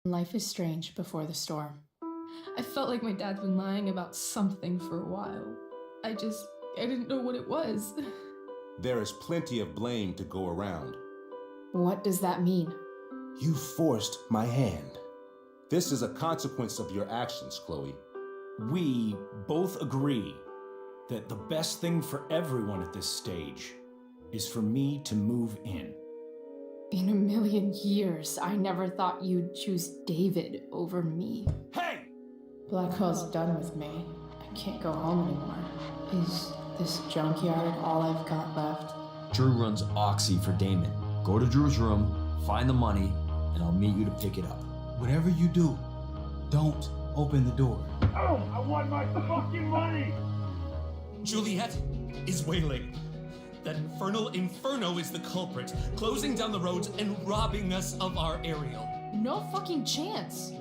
Life is strange before the storm. I felt like my dad's been lying about something for a while. I didn't know what it was. There is plenty of blame to go around. What does that mean? You forced my hand. This is a consequence of your actions, Chloe. We both agree that the best thing for everyone at this stage is for me to move in. In a million years, I never thought you'd choose David over me. Hey! Blackwell's done with me. I can't go home anymore. Is this junkyard all I've got left? Drew runs Oxy for Damon. Go to Drew's room, find the money, and I'll meet you to pick it up. Whatever you do, don't open the door. Oh, I want my fucking money! Juliet is wailing. That infernal Inferno is the culprit, closing down the roads and robbing us of our Ariel. No fucking chance.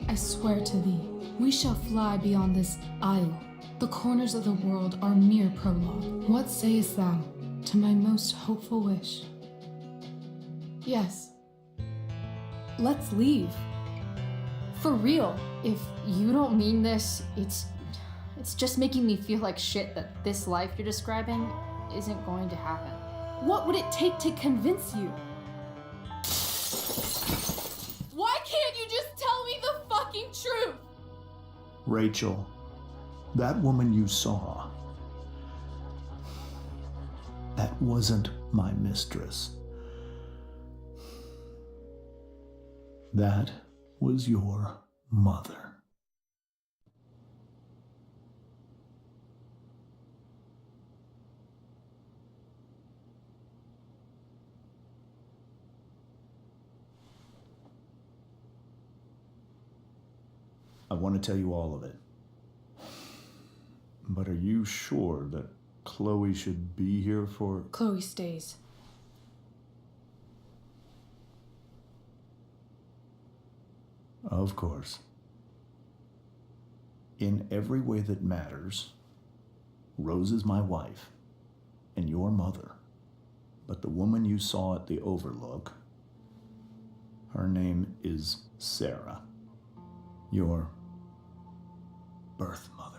I swear to thee, we shall fly beyond this isle. The corners of the world are mere prologue. What sayest thou to my most hopeful wish? Yes. Let's leave. For real. If you don't mean this, it's just making me feel like shit that this life you're describing isn't going to happen. What would it take to convince you? Why can't you just tell me the fucking truth? Rachel, that woman you saw, that wasn't my mistress. That was your mother. I want to tell you all of it. But are you sure that Chloe should be here for... Chloe stays. Of course. In every way that matters, Rose is my wife and your mother. But the woman you saw at the Overlook, her name is Sarah, your birth mother.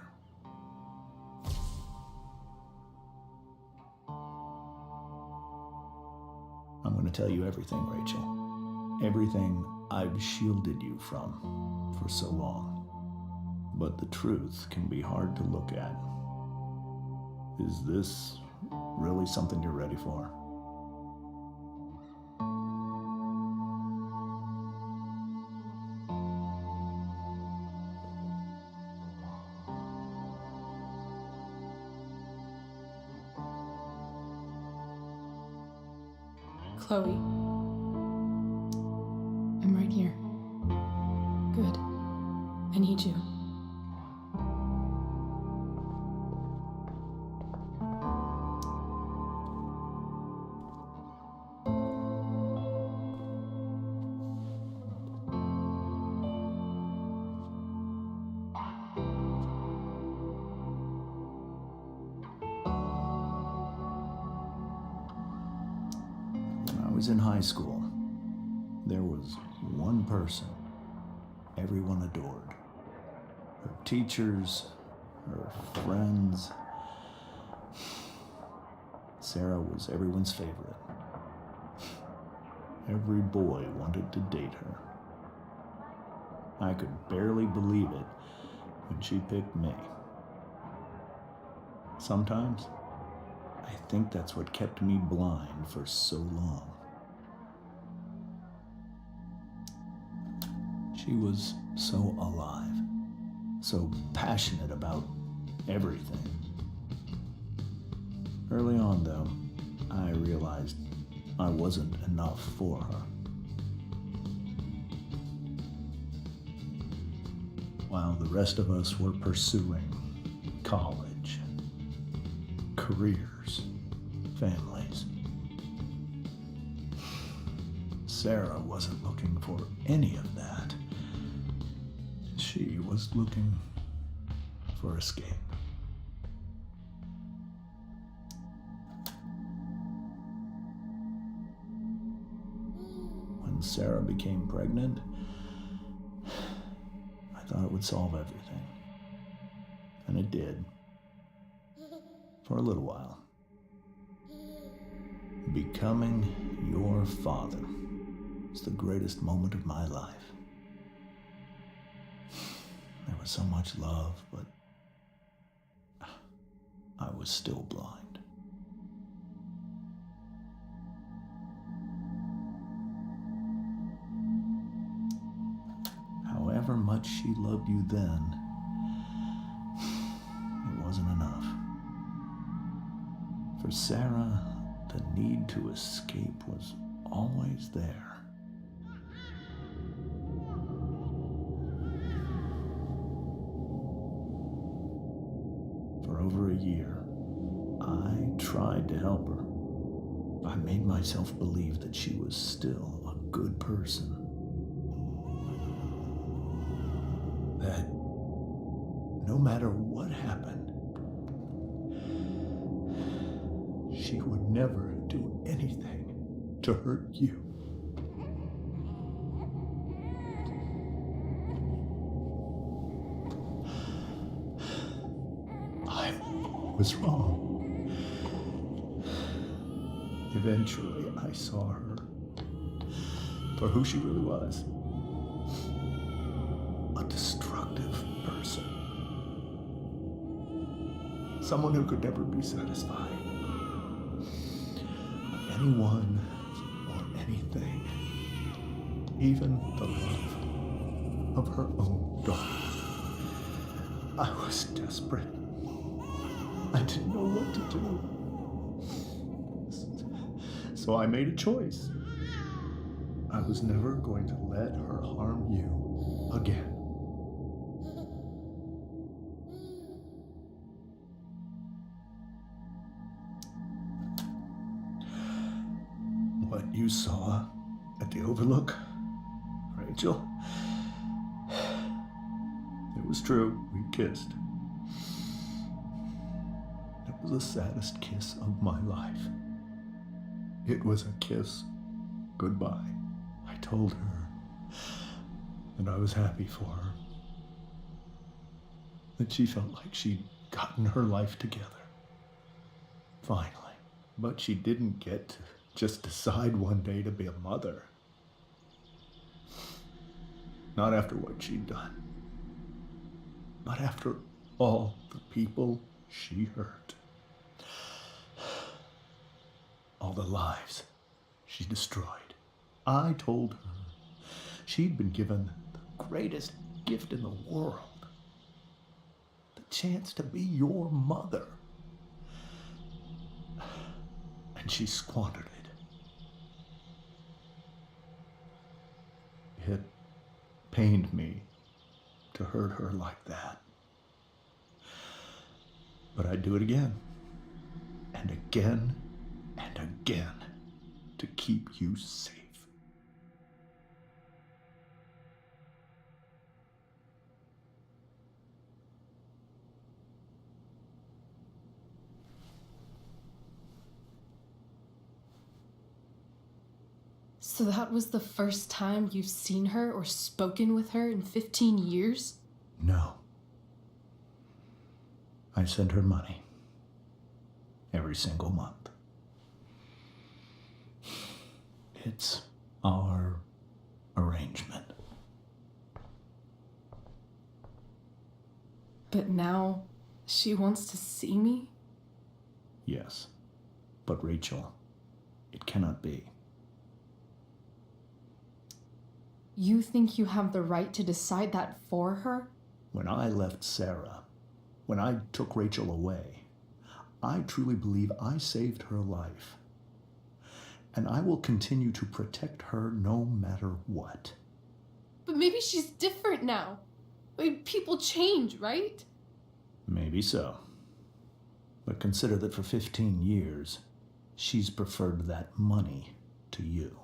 I'm going to tell you everything, Rachel. Everything I've shielded you from for so long. But the truth can be hard to look at. Is this really something you're ready for? Chloe. I'm right here. Good. I need you. When I was in high school, there was one person everyone adored. Her teachers, her friends. Sarah was everyone's favorite. Every boy wanted to date her. I could barely believe it when she picked me. Sometimes, I think that's what kept me blind for so long. She was so alive, so passionate about everything. Early on, though, I realized I wasn't enough for her. While the rest of us were pursuing college, careers, families, Sarah wasn't looking for any of that. She was looking for escape. When Sarah became pregnant, thought it would solve everything. And it did. For a little while. Becoming your father was the greatest moment of my life. There was so much love, but I was still blind. However much she loved you then, it wasn't enough. For Sarah, the need to escape was always there. For over a year, I tried to help her. I made myself believe that she was still a good person. That no matter what happened, she would never do anything to hurt you. I was wrong. Eventually, I saw her for who she really was. A destructive person. Someone who could never be satisfied. Anyone or anything. Even the love of her own daughter. I was desperate. I didn't know what to do. So I made a choice. I was never going to let her harm you again. What you saw at the Overlook, Rachel, it was true. We kissed. It was the saddest kiss of my life. It was a kiss goodbye. I told her that I was happy for her. That she felt like she'd gotten her life together. Finally. But she didn't get to just decide one day to be a mother. Not after what she'd done. But after all the people she hurt. All the lives she destroyed. I told her she'd been given the greatest gift in the world. The chance to be your mother. And she squandered it. It pained me to hurt her like that. But I'd do it again. And again. And again, to keep you safe. So that was the first time you've seen her or spoken with her in 15 years? No. I sent her money. Every single month. It's our arrangement. But now she wants to see me? Yes. But Rachel, it cannot be. You think you have the right to decide that for her? When I left Sarah, when I took Rachel away, I truly believe I saved her life. And I will continue to protect her no matter what. But maybe she's different now. I mean, people change, right? Maybe so. But consider that for 15 years, she's preferred that money to you.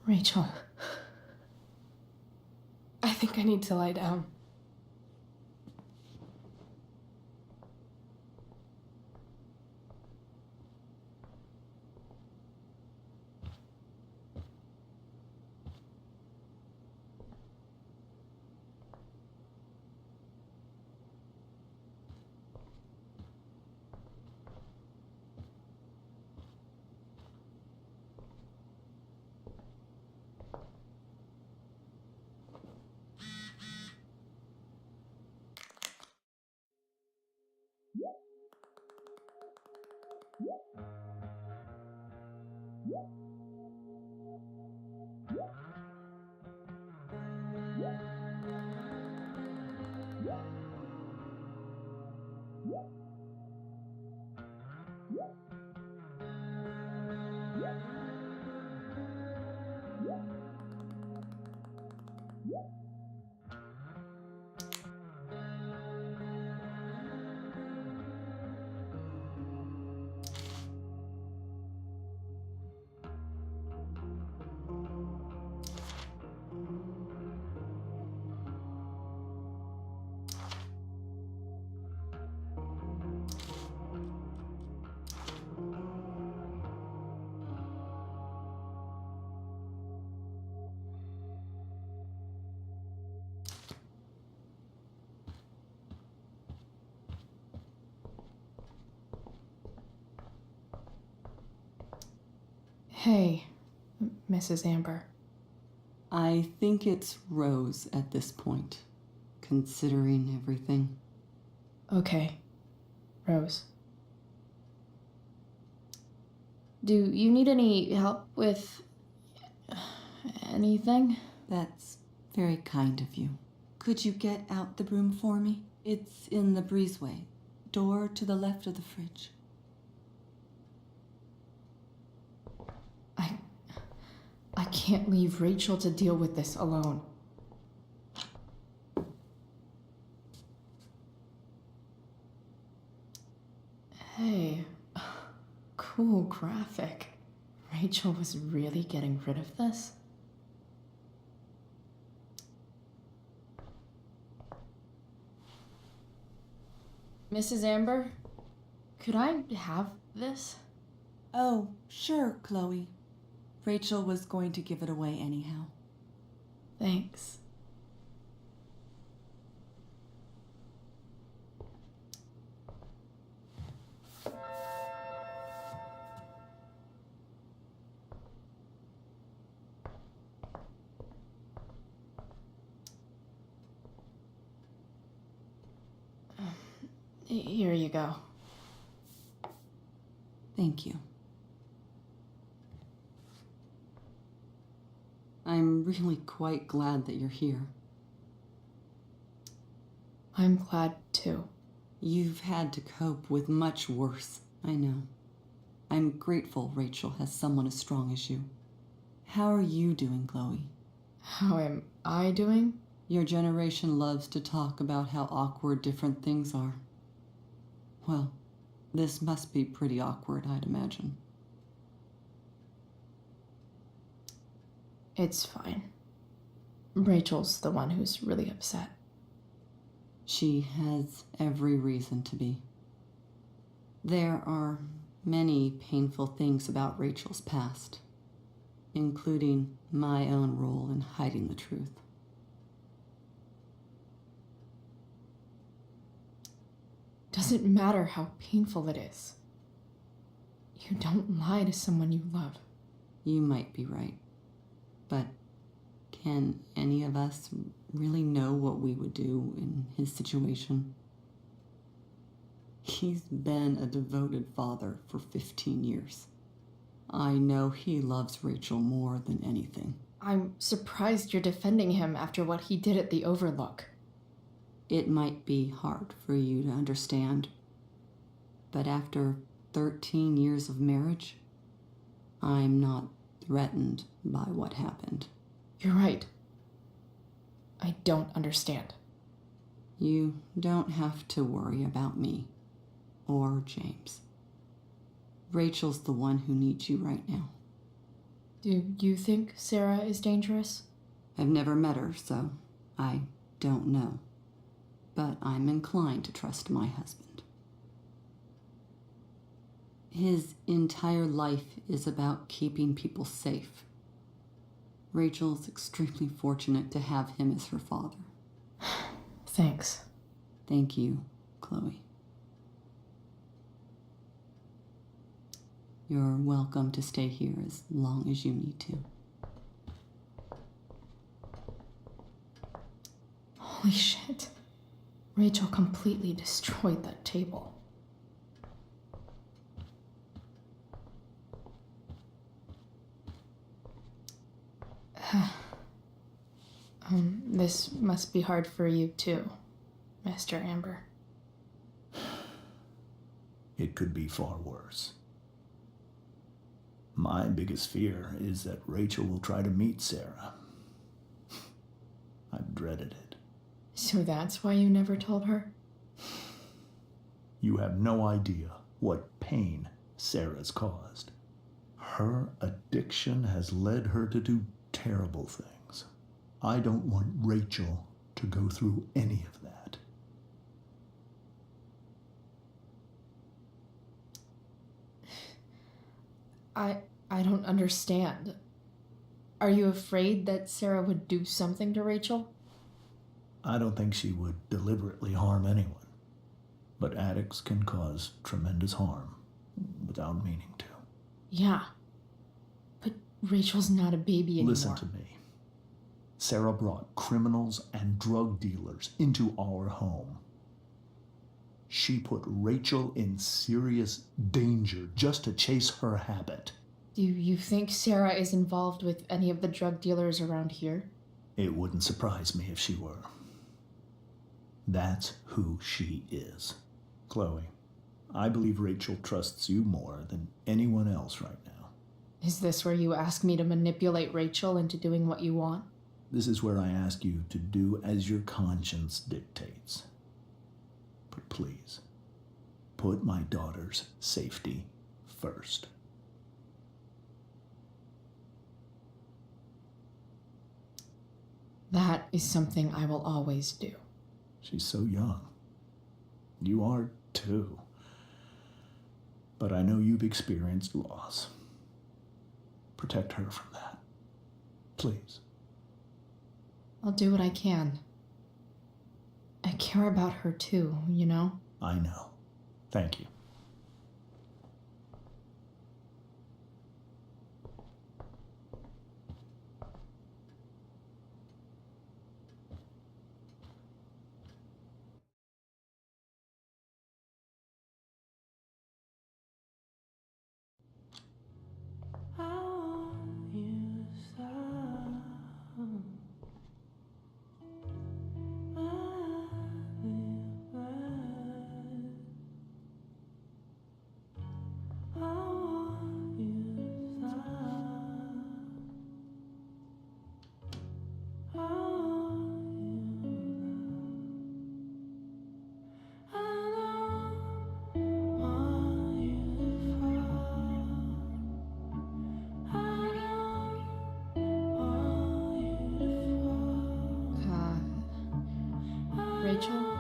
Rachel, I think I need to lie down. Hey, Mrs. Amber. I think it's Rose at this point, considering everything. Okay, Rose. Do you need any help with anything? That's very kind of you. Could you get out the broom for me? It's in the breezeway, door to the left of the fridge. I can't leave Rachel to deal with this alone. Hey, cool graphic. Rachel was really getting rid of this? Mrs. Amber, could I have this? Oh, sure, Chloe. Rachel was going to give it away anyhow. Thanks. Here you go. Thank you. I'm really quite glad that you're here. I'm glad too. You've had to cope with much worse, I know. I'm grateful Rachel has someone as strong as you. How are you doing, Chloe? How am I doing? Your generation loves to talk about how awkward different things are. Well, this must be pretty awkward, I'd imagine. It's fine. Rachel's the one who's really upset. She has every reason to be. There are many painful things about Rachel's past, including my own role in hiding the truth. Doesn't matter how painful it is. You don't lie to someone you love. You might be right. But can any of us really know what we would do in his situation? He's been a devoted father for 15 years. I know he loves Rachel more than anything. I'm surprised you're defending him after what he did at the Overlook. It might be hard for you to understand, but after 13 years of marriage, I'm not threatened by what happened. You're right. I don't understand. You don't have to worry about me or James. Rachel's the one who needs you right now. Do you think Sarah is dangerous? I've never met her, so I don't know. But I'm inclined to trust my husband. His entire life is about keeping people safe. Rachel's extremely fortunate to have him as her father. Thanks. Thank you, Chloe. You're welcome to stay here as long as you need to. Holy shit. Rachel completely destroyed that table. This must be hard for you too, Mr. Amber. It could be far worse. My biggest fear is that Rachel will try to meet Sarah. dreaded it. So that's why you never told her? You have no idea what pain Sarah's caused. Her addiction has led her to do terrible things. I don't want Rachel to go through any of that. I don't understand. Are you afraid that Sarah would do something to Rachel? I don't think she would deliberately harm anyone. But addicts can cause tremendous harm without meaning to. Yeah. But Rachel's not a baby anymore. Listen to me. Sarah brought criminals and drug dealers into our home. She put Rachel in serious danger just to chase her habit. Do you think Sarah is involved with any of the drug dealers around here? It wouldn't surprise me if she were. That's who she is. Chloe, I believe Rachel trusts you more than anyone else right now. Is this where you ask me to manipulate Rachel into doing what you want? This is where I ask you to do as your conscience dictates. But please, put my daughter's safety first. That is something I will always do. She's so young. You are too. But I know you've experienced loss. Protect her from that. Please. I'll do what I can. I care about her too, you know? I know. Thank you. Rachel?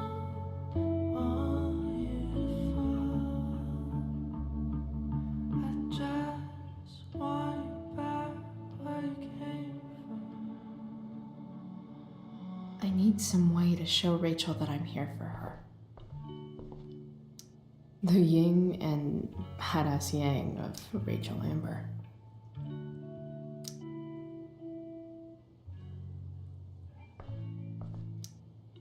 I need some way to show Rachel that I'm here for her. The yin and badass yang of Rachel Amber.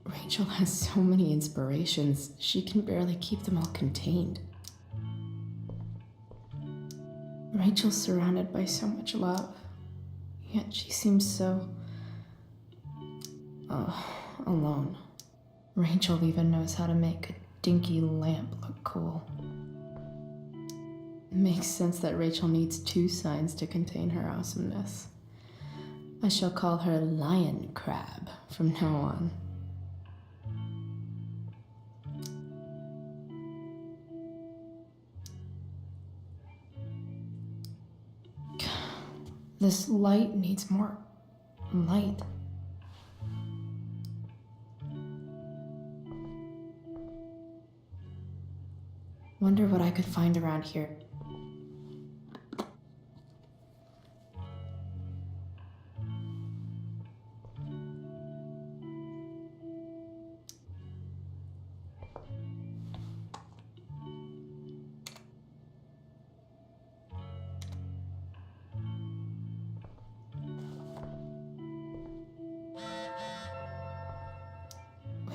Rachel has so many inspirations, she can barely keep them all contained. Rachel's surrounded by so much love, yet she seems so... alone. Rachel even knows how to make a dinky lamp look cool. It makes sense that Rachel needs two signs to contain her awesomeness. I shall call her Lion Crab from now on. This light needs more light. Wonder what I could find around here.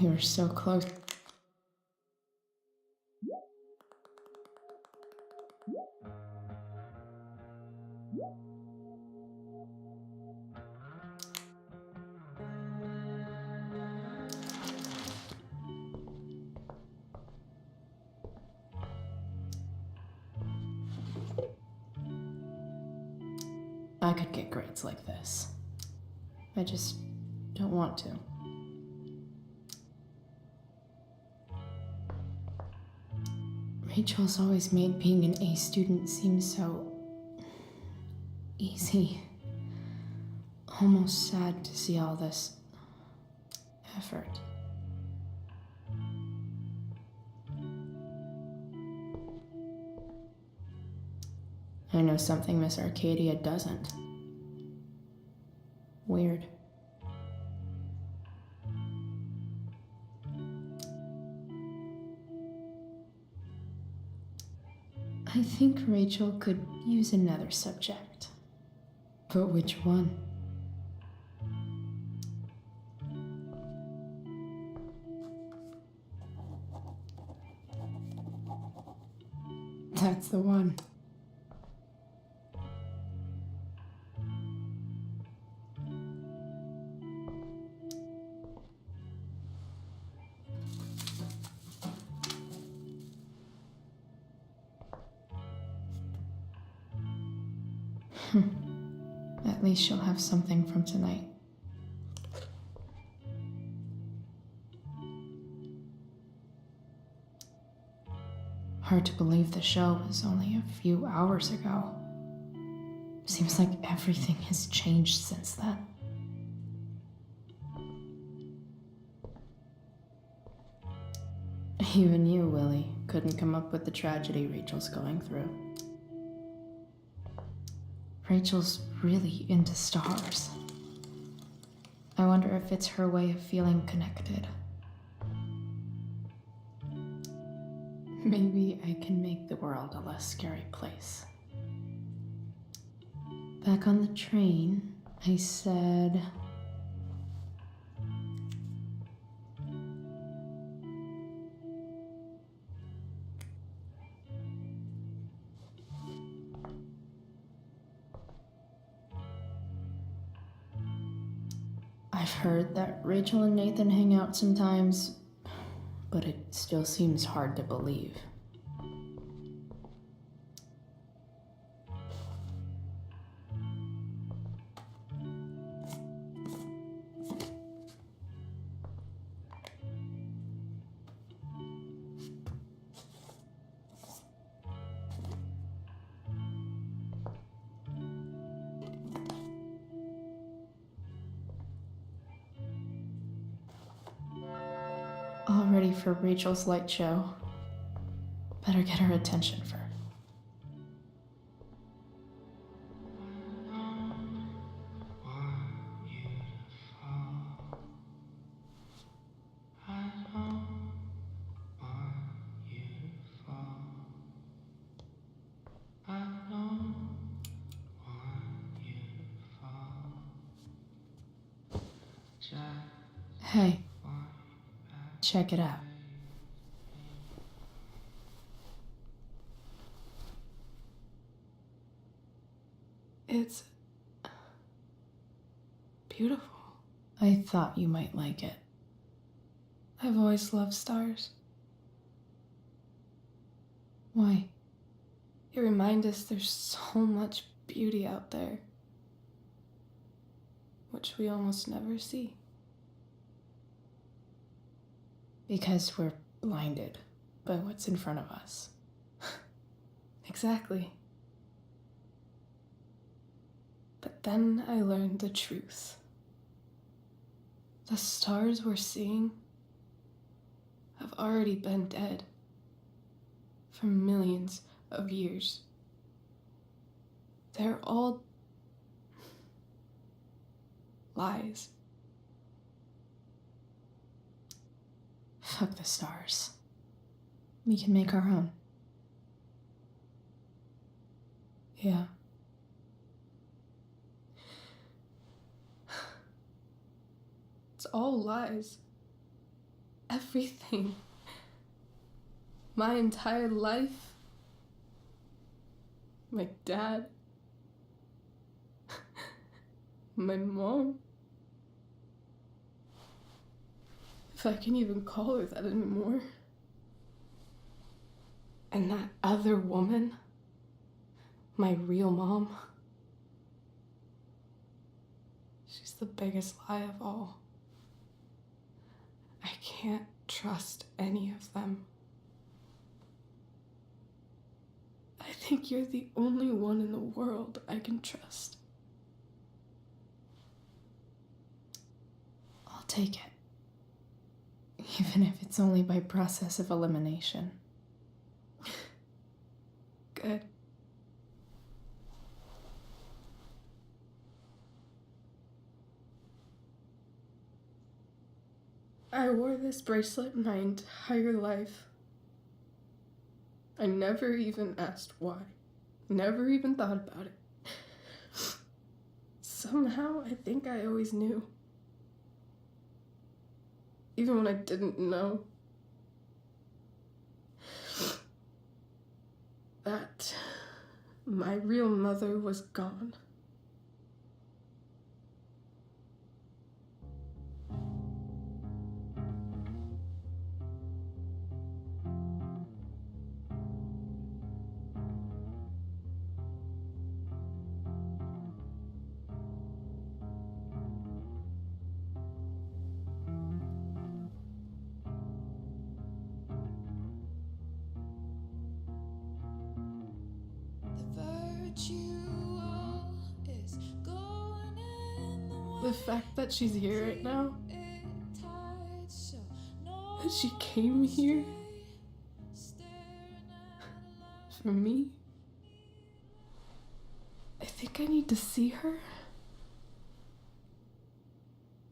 We were so close. I could get grades like this. I just don't want to. Rachel's always made being an A student seem so easy. Almost sad to see all this effort. I know something Miss Arcadia doesn't. Weird. I think Rachel could use another subject. But which one? That's the one. At least she'll have something from tonight. Hard to believe the show was only a few hours ago. Seems like everything has changed since then. Even you, Willie, couldn't come up with the tragedy Rachel's going through. Rachel's really into stars. I wonder if it's her way of feeling connected. Maybe I can make the world a less scary place. Back on the train, I said... I've heard that Rachel and Nathan hang out sometimes, but it still seems hard to believe. All ready for Rachel's light show. Better get her attention first. Hey, check it out. It's beautiful. I thought you might like it. I've always loved stars. Why? You remind us there's so much beauty out there, which we almost never see. Because we're blinded by what's in front of us. Exactly. But then I learned the truth. The stars we're seeing have already been dead for millions of years. They're all lies. Fuck the stars. We can make our own. Yeah. It's all lies. Everything. My entire life. My dad. My mom. If I can even call her that anymore. And that other woman, my real mom, she's the biggest lie of all. I can't trust any of them. I think you're the only one in the world I can trust. I'll take it. Even if it's only by process of elimination. Good. I wore this bracelet my entire life. I never even asked why. Never even thought about it. Somehow, I think I always knew. Even when I didn't know. That my real mother was gone. The fact that she's here right now, that she came here for me, I think I need to see her.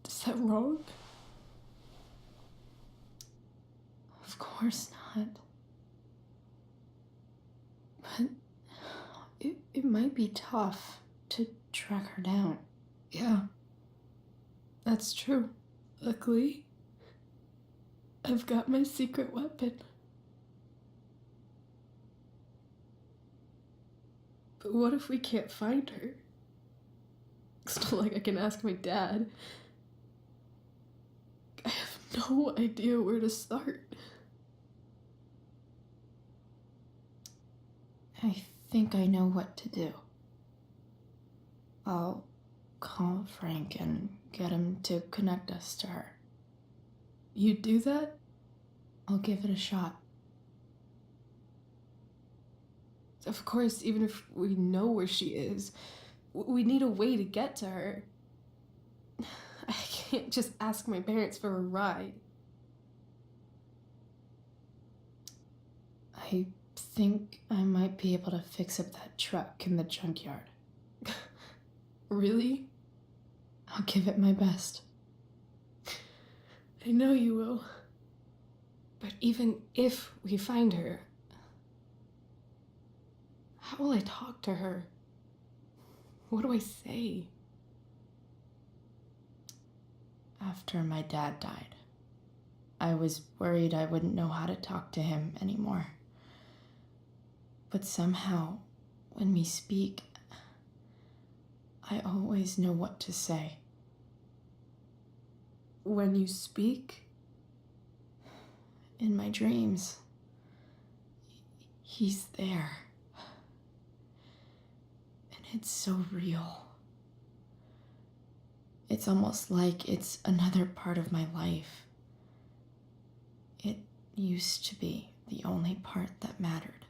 Is that wrong? Of course not. But it might be tough to track her down. Yeah, that's true. Luckily, I've got my secret weapon. But what if we can't find her? It's not like I can ask my dad. I have no idea where to start. I think I know what to do. I'll call Frank and get him to connect us to her. You do that? I'll give it a shot. Of course, even if we know where she is, we need a way to get to her. I can't just ask my parents for a ride. I think I might be able to fix up that truck in the junkyard. Really? I'll give it my best. I know you will. But even if we find her, how will I talk to her? What do I say? After my dad died, I was worried I wouldn't know how to talk to him anymore. But somehow, when we speak, I always know what to say. When you speak? In my dreams, he's there. And it's so real. It's almost like it's another part of my life. It used to be the only part that mattered.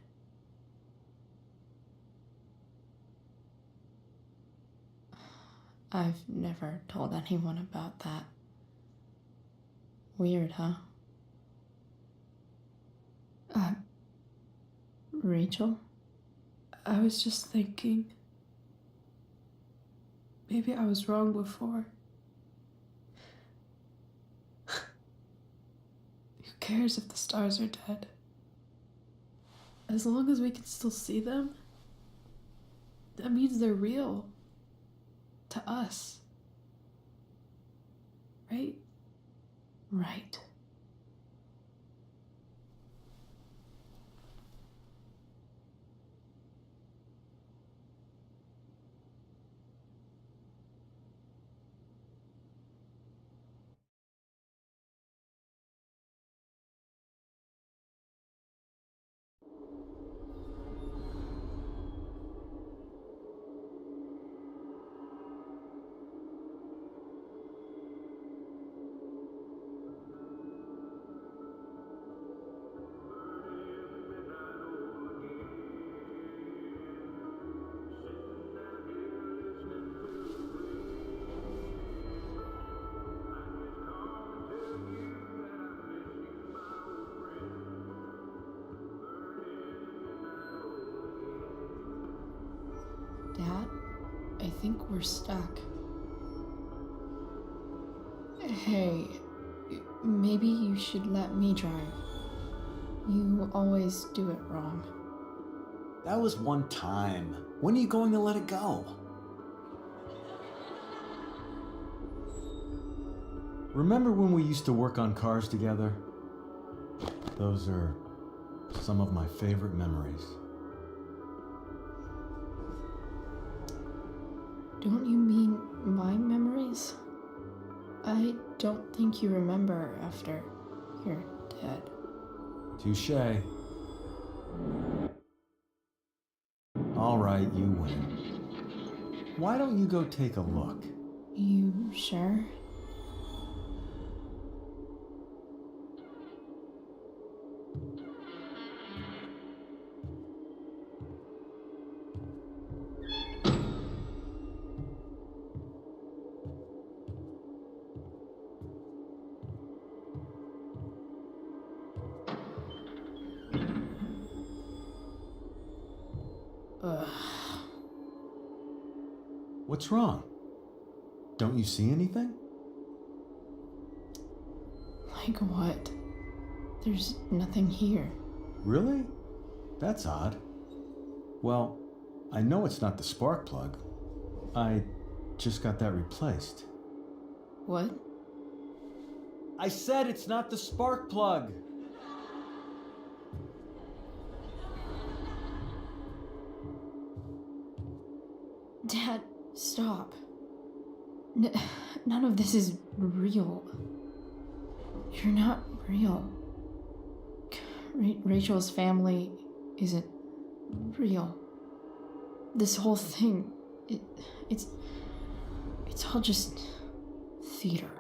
I've never told anyone about that. Weird, huh? Rachel? I was just thinking. Maybe I was wrong before. Who cares if the stars are dead? As long as we can still see them, that means they're real. To us. Right? Right. think we're stuck. Hey, maybe you should let me drive. You always do it wrong. That was one time. When are you going to let it go? Remember when we used to work on cars together? Those are some of my favorite memories. Don't you mean my memories? I don't think you remember after you're dead. Touché. All right, you win. Why don't you go take a look? You sure? What's wrong? Don't you see anything? Like what? There's nothing here. Really? That's odd. Well, I know it's not the spark plug. I just got that replaced. What? I said it's not the spark plug! Dad, stop. None of this is real. You're not real. Rachel's family isn't real. This whole thing, it's all just theater.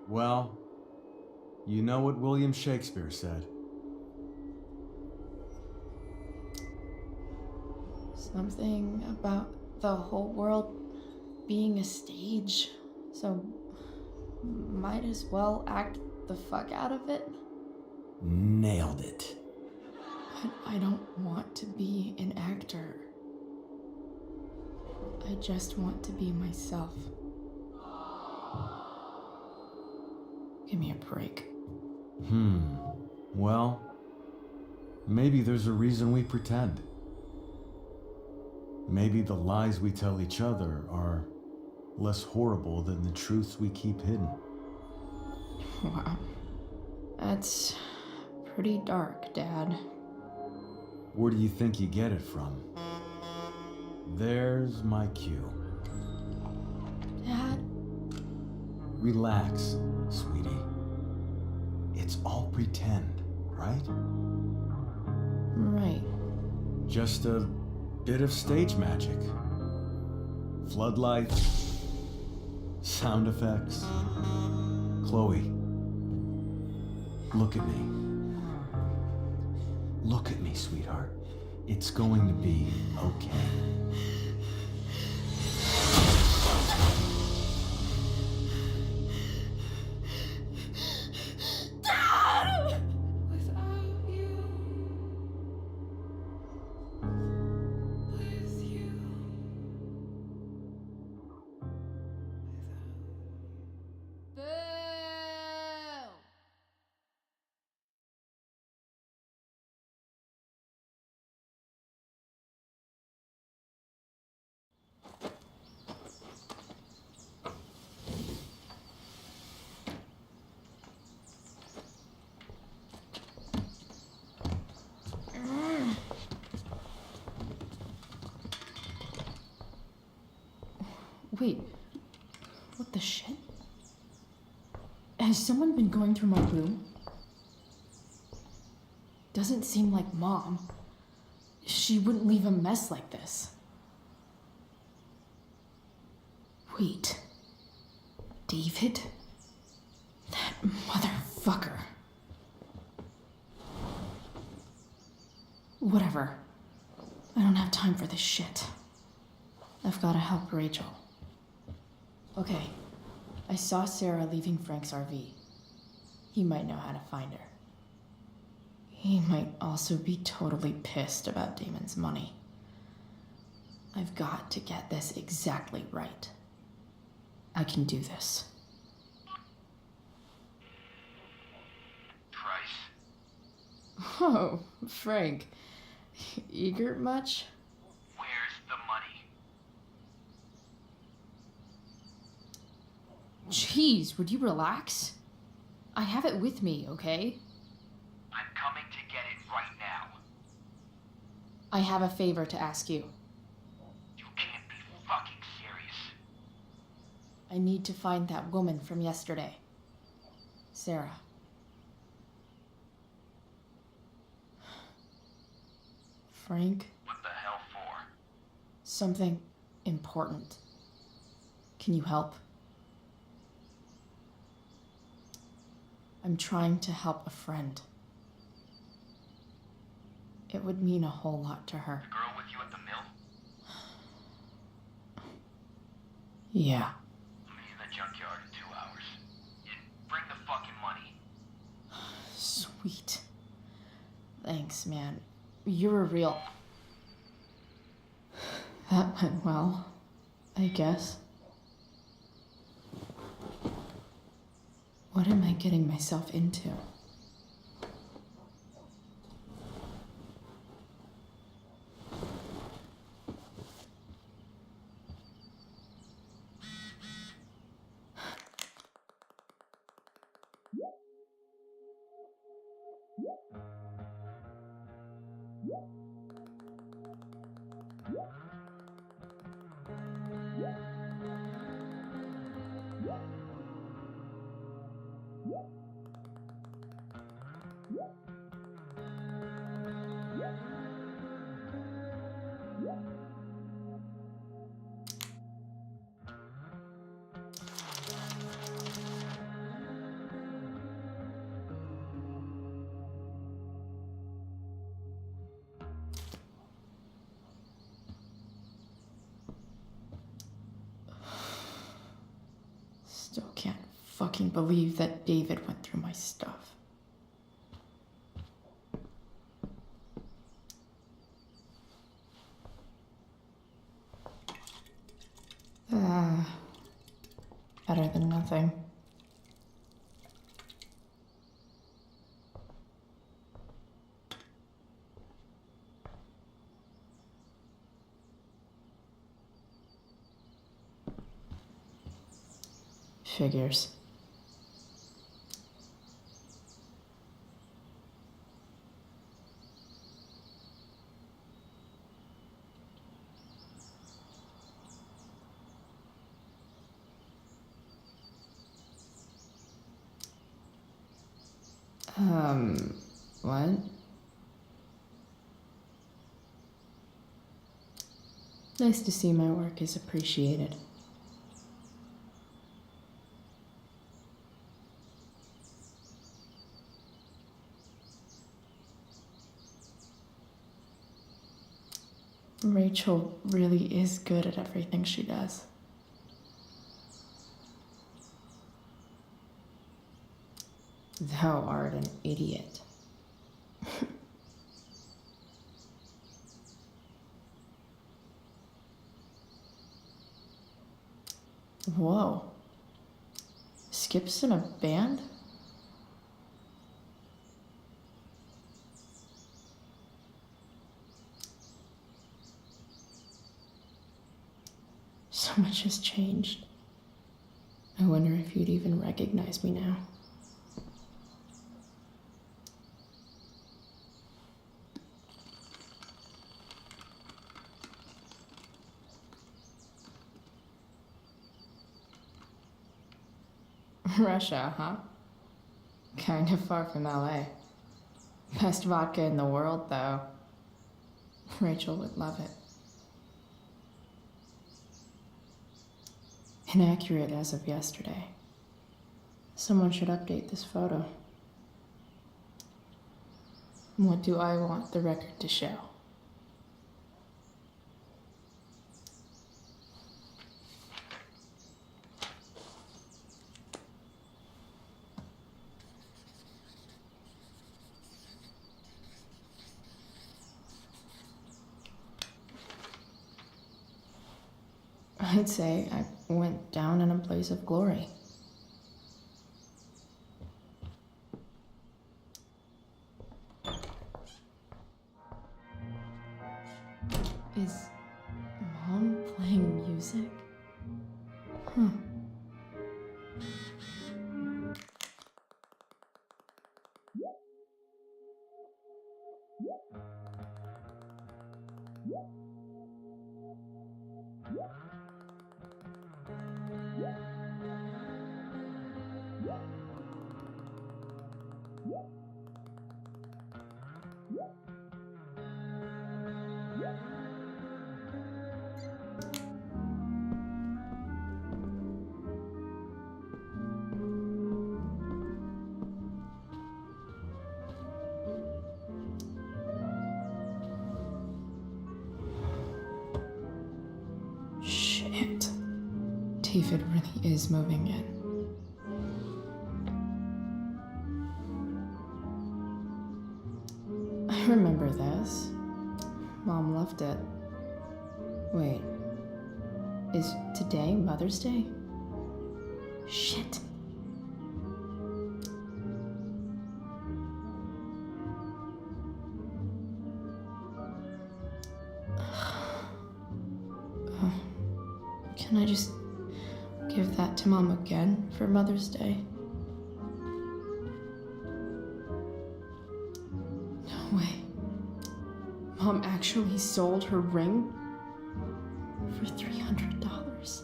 Well, you know what William Shakespeare said. Something about the whole world being a stage, so might as well act the fuck out of it. Nailed it. But I don't want to be an actor. I just want to be myself. Give me a break. Well, maybe there's a reason we pretend. Maybe the lies we tell each other are less horrible than the truths we keep hidden. Wow. That's pretty dark, Dad. Where do you think you get it from? There's my cue. Dad? Relax, sweetie. It's all pretend, right? Right. Just a bit of stage magic. Floodlights, sound effects. Chloe, look at me. Look at me, sweetheart. It's going to be okay. Wait, what the shit? Has someone been going through my room? Doesn't seem like Mom. She wouldn't leave a mess like this. Wait. David? That motherfucker. Whatever. I don't have time for this shit. I've gotta help Rachel. Okay, I saw Sarah leaving Frank's RV. He might know how to find her. He might also be totally pissed about Damon's money. I've got to get this exactly right. I can do this. Price. Oh, Frank. Eager much? Where's the money? Jeez, would you relax? I have it with me, okay? I'm coming to get it right now. I have a favor to ask you. You can't be fucking serious. I need to find that woman from yesterday. Sarah. Frank? What the hell for? Something important. Can you help? I'm trying to help a friend. It would mean a whole lot to her. The girl with you at the mill? Yeah. I'll meet you in the junkyard in 2 hours. And bring the fucking money. Sweet. Thanks, man. You're a real... That went well, I guess. What am I getting myself into? Still can't fucking believe that David went through my stuff. Better than nothing. Figures. What? Nice to see my work is appreciated. Rachel really is good at everything she does. Thou art an idiot. Whoa. Skip's in a band? So much has changed. I wonder if you'd even recognize me now. Russia, huh? Kind of far from LA. Best vodka in the world, though. Rachel would love it. Inaccurate as of yesterday. Someone should update this photo. What do I want the record to show? I'd say I went down in a blaze of glory. Is Mom playing music? Huh. Shit. David really is moving in. I remember this. Mom left it. Wait. Is today Mother's Day? Shit. Can I just give that to Mom again for Mother's Day? No way. Mom actually sold her ring for $300.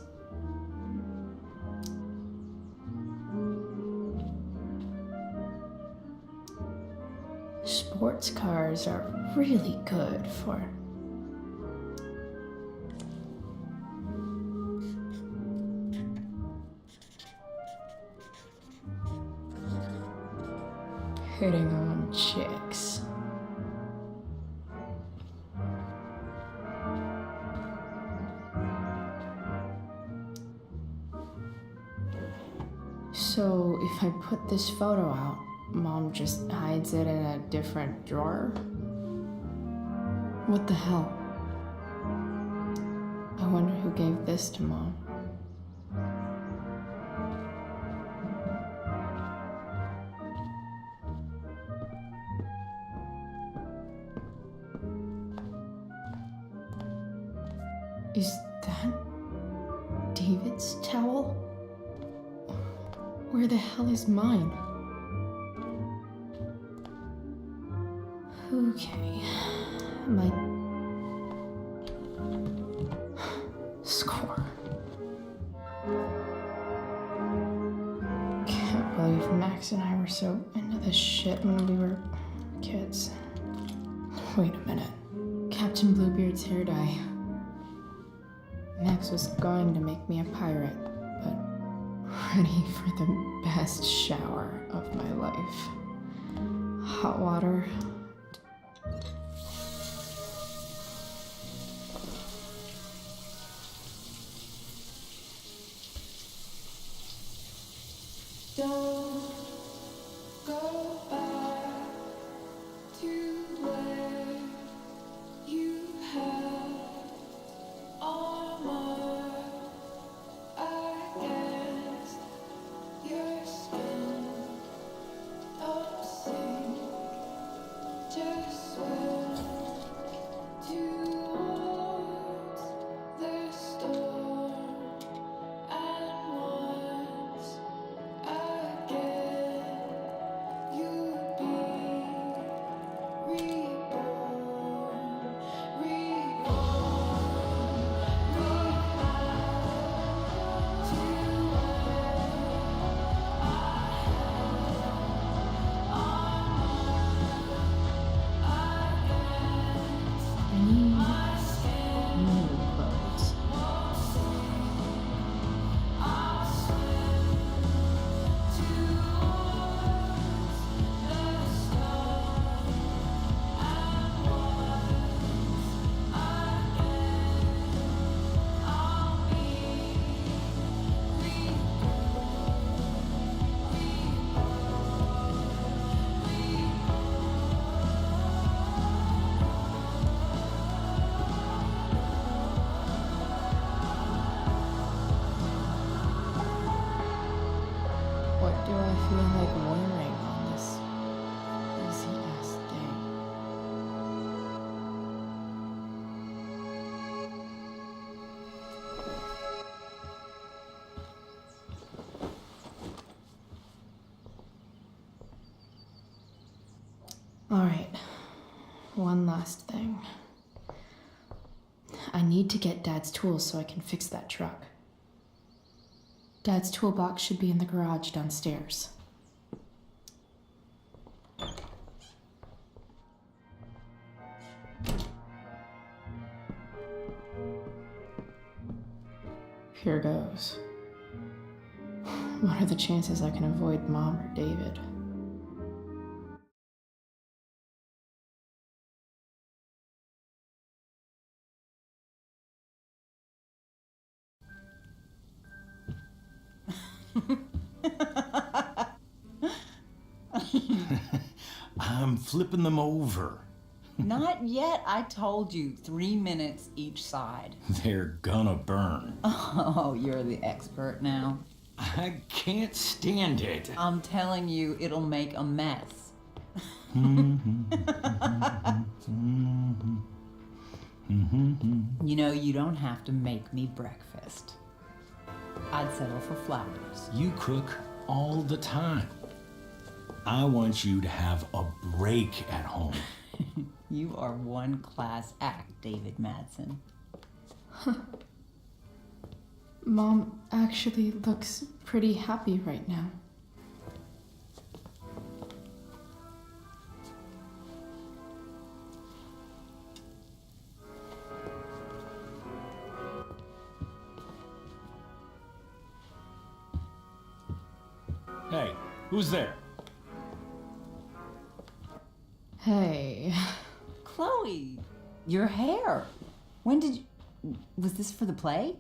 Sports cars are really good for hitting on chicks. So if I put this photo out, Mom just hides it in a different drawer? What the hell? I wonder who gave this to Mom. Is that David's towel? Where the hell is mine? Okay, my score. Can't believe Max and I were so into this shit when we were kids. Wait a minute. Captain Bluebeard's hair dye. Max was going to make me a pirate, but ready for the best shower of my life. Hot water. Don't go back to where you had armor against your skin. Don't sink, just swim towards the storm. And once again do I feel like wearing on this crazy-ass day? Alright, one last thing. I need to get Dad's tools so I can fix that truck. Dad's toolbox should be in the garage downstairs. Here goes. What are the chances I can avoid Mom or David? I'm flipping them over. Not yet. I told you 3 minutes each side. They're gonna burn. Oh, you're the expert now. I can't stand it. I'm telling you, it'll make a mess. You know, you don't have to make me breakfast. I'd settle for flowers. You cook all the time. I want you to have a break at home. You are one class act, David Madsen. Mom actually looks pretty happy right now. Hey, who's there? Hey. Chloe, your hair. When did you... Was this for the play?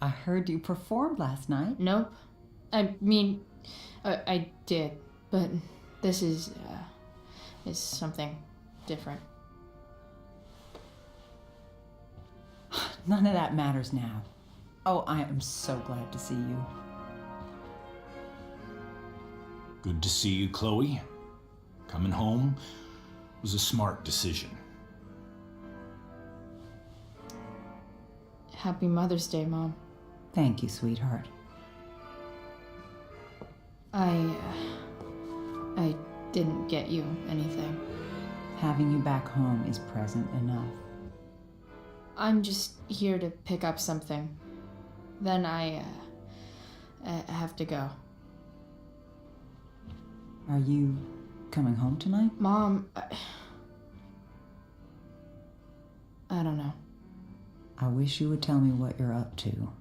I heard you performed last night. Nope. I mean, I did, but this is something different. None of that matters now. Oh, I am so glad to see you. Good to see you, Chloe. Coming home was a smart decision. Happy Mother's Day, Mom. Thank you, sweetheart. I didn't get you anything. Having you back home is present enough. I'm just here to pick up something. Then I have to go. Are you coming home tonight? Mom, I don't know. I wish you would tell me what you're up to.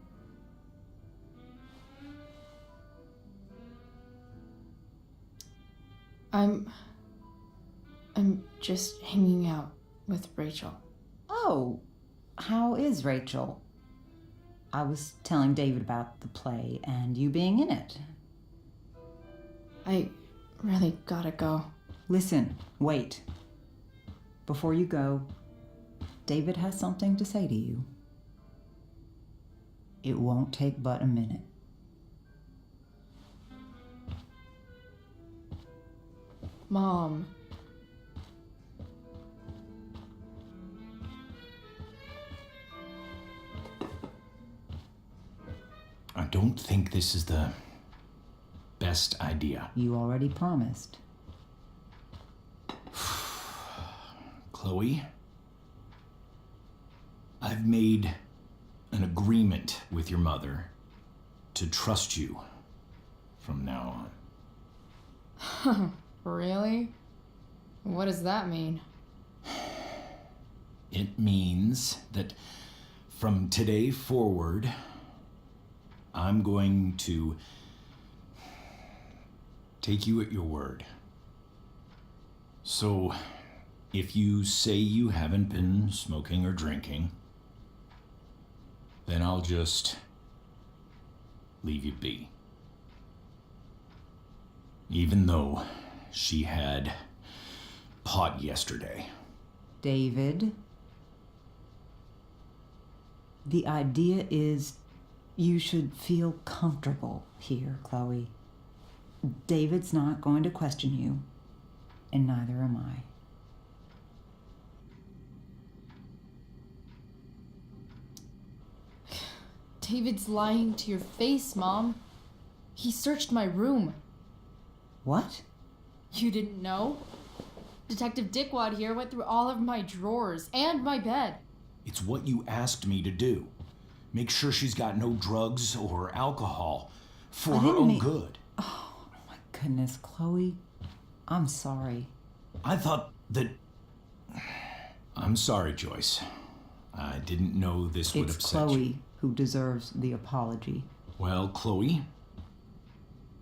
I'm just hanging out with Rachel. Oh, how is Rachel? I was telling David about the play and you being in it. I really gotta go. Listen, wait. Before you go, David has something to say to you. It won't take but a minute. Mom. I don't think this is the best idea. You already promised. Chloe, I've made an agreement with your mother to trust you from now on. Really? What does that mean? It means that from today forward, I'm going to take you at your word. So, if you say you haven't been smoking or drinking, then I'll just leave you be. Even though she had pot yesterday. David, the idea is you should feel comfortable here, Chloe. David's not going to question you, and neither am I. David's lying to your face, Mom. He searched my room. What? You didn't know? Detective Dickwad here went through all of my drawers and my bed. It's what you asked me to do. Make sure she's got no drugs or alcohol for her own good. Oh, my goodness, Chloe. I'm sorry. I thought that... I'm sorry, Joyce. I didn't know this would It's upset Chloe you. who deserves the apology. Well, Chloe,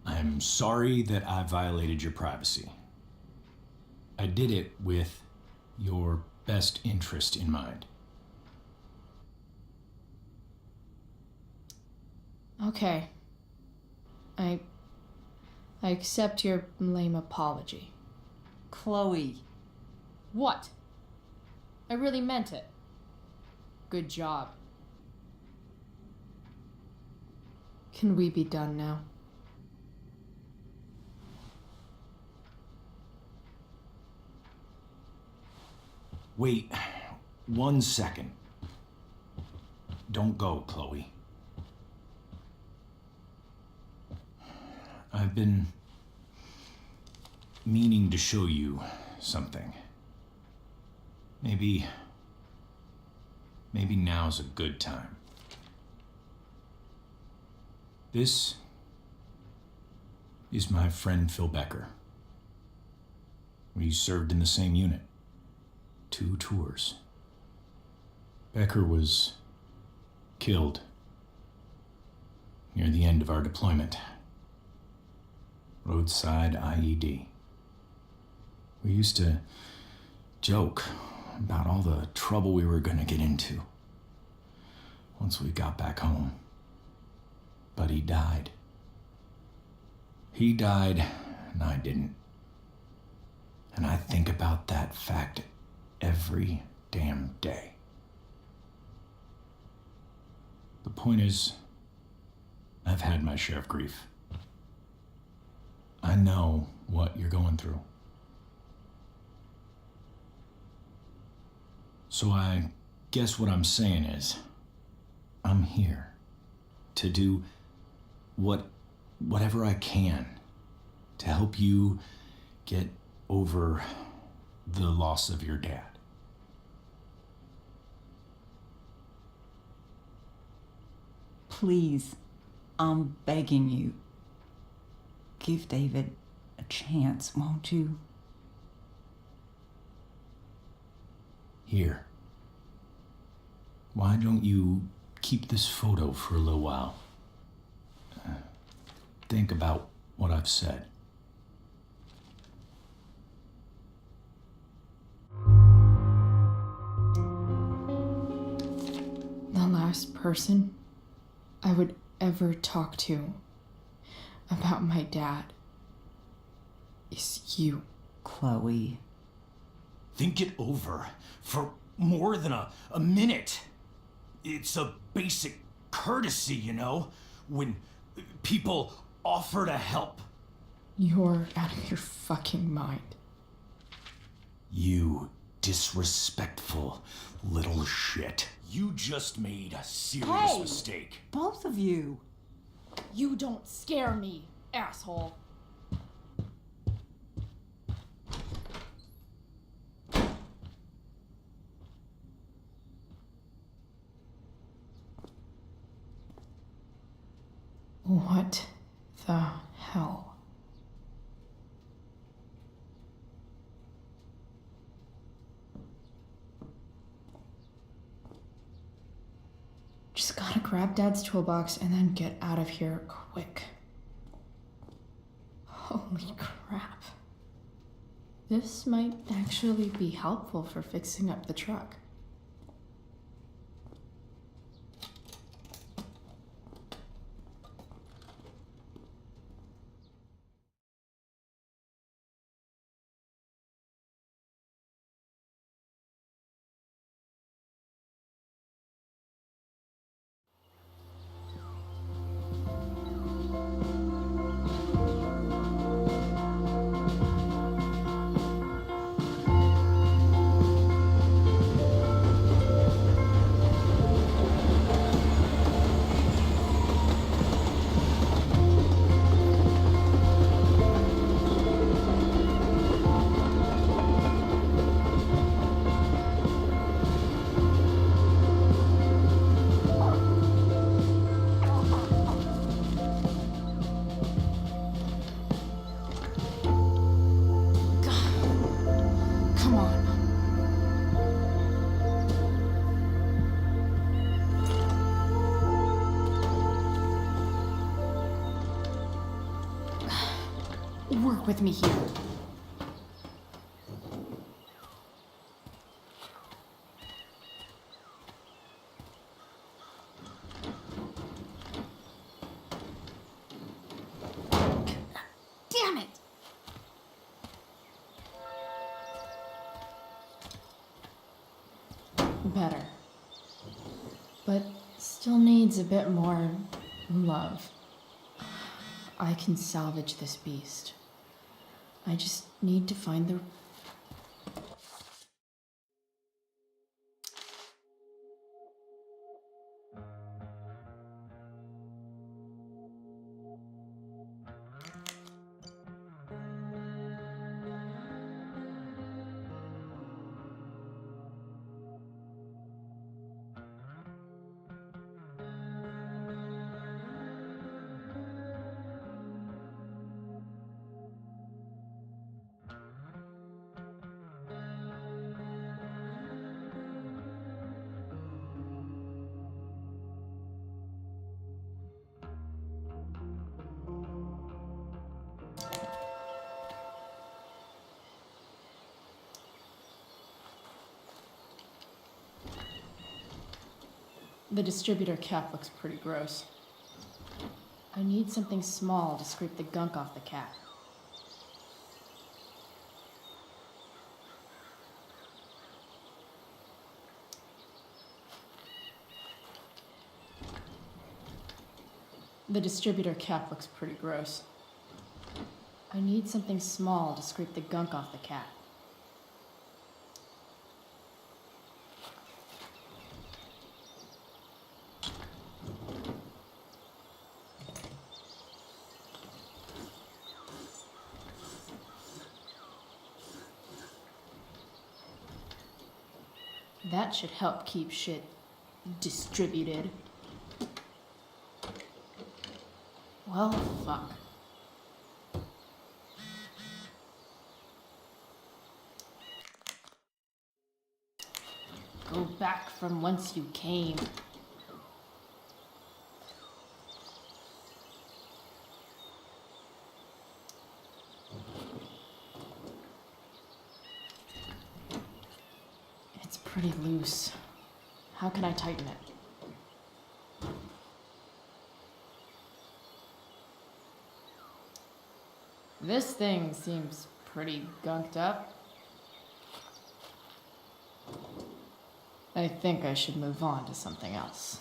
I'm sorry that I violated your privacy. I did it with your best interest in mind. Okay. I accept your lame apology. Chloe. What? I really meant it. Good job. Can we be done now? Wait 1 second. Don't go, Chloe. I've been meaning to show you something. Maybe now's a good time. This is my friend Phil Becker. We served in the same unit. 2 tours. Becker was killed near the end of our deployment. Roadside IED. We used to joke about all the trouble we were gonna get into once we got back home. But he died. He died, and I didn't. And I think about that fact every damn day. The point is, I've had my share of grief. I know what you're going through. So I guess what I'm saying is, I'm here to do whatever I can to help you get over the loss of your dad. Please, I'm begging you. Give David a chance, won't you? Here. Why don't you keep this photo for a little while? Think about what I've said. The last person I would ever talk to about my dad is you. Chloe. Think it over for more than a minute. It's a basic courtesy, you know, when people offer to help. You're out of your fucking mind. You disrespectful little shit. You just made a serious mistake. Both of you. You don't scare me, asshole. What the hell? Just gotta grab Dad's toolbox and then get out of here quick. Holy crap. This might actually be helpful for fixing up the truck. Work with me here. Damn it! Better. But still needs a bit more love. I can salvage this beast. I just need to find the... The distributor cap looks pretty gross. I need something small to scrape the gunk off the cap. The distributor cap looks pretty gross. I need something small to scrape the gunk off the cap. That should help keep shit distributed. Well, fuck. Go back from whence you came. It's pretty loose. How can I tighten it? This thing seems pretty gunked up. I think I should move on to something else.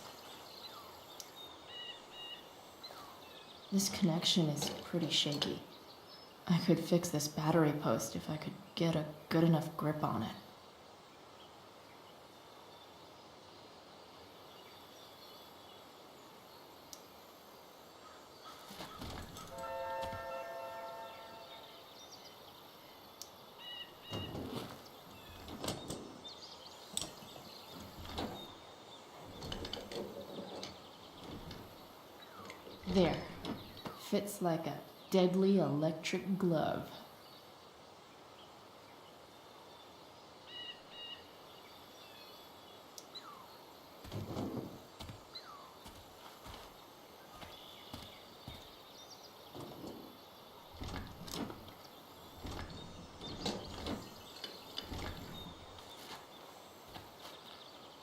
This connection is pretty shaky. I could fix this battery post if I could get a good enough grip on it. There. Fits like a deadly electric glove.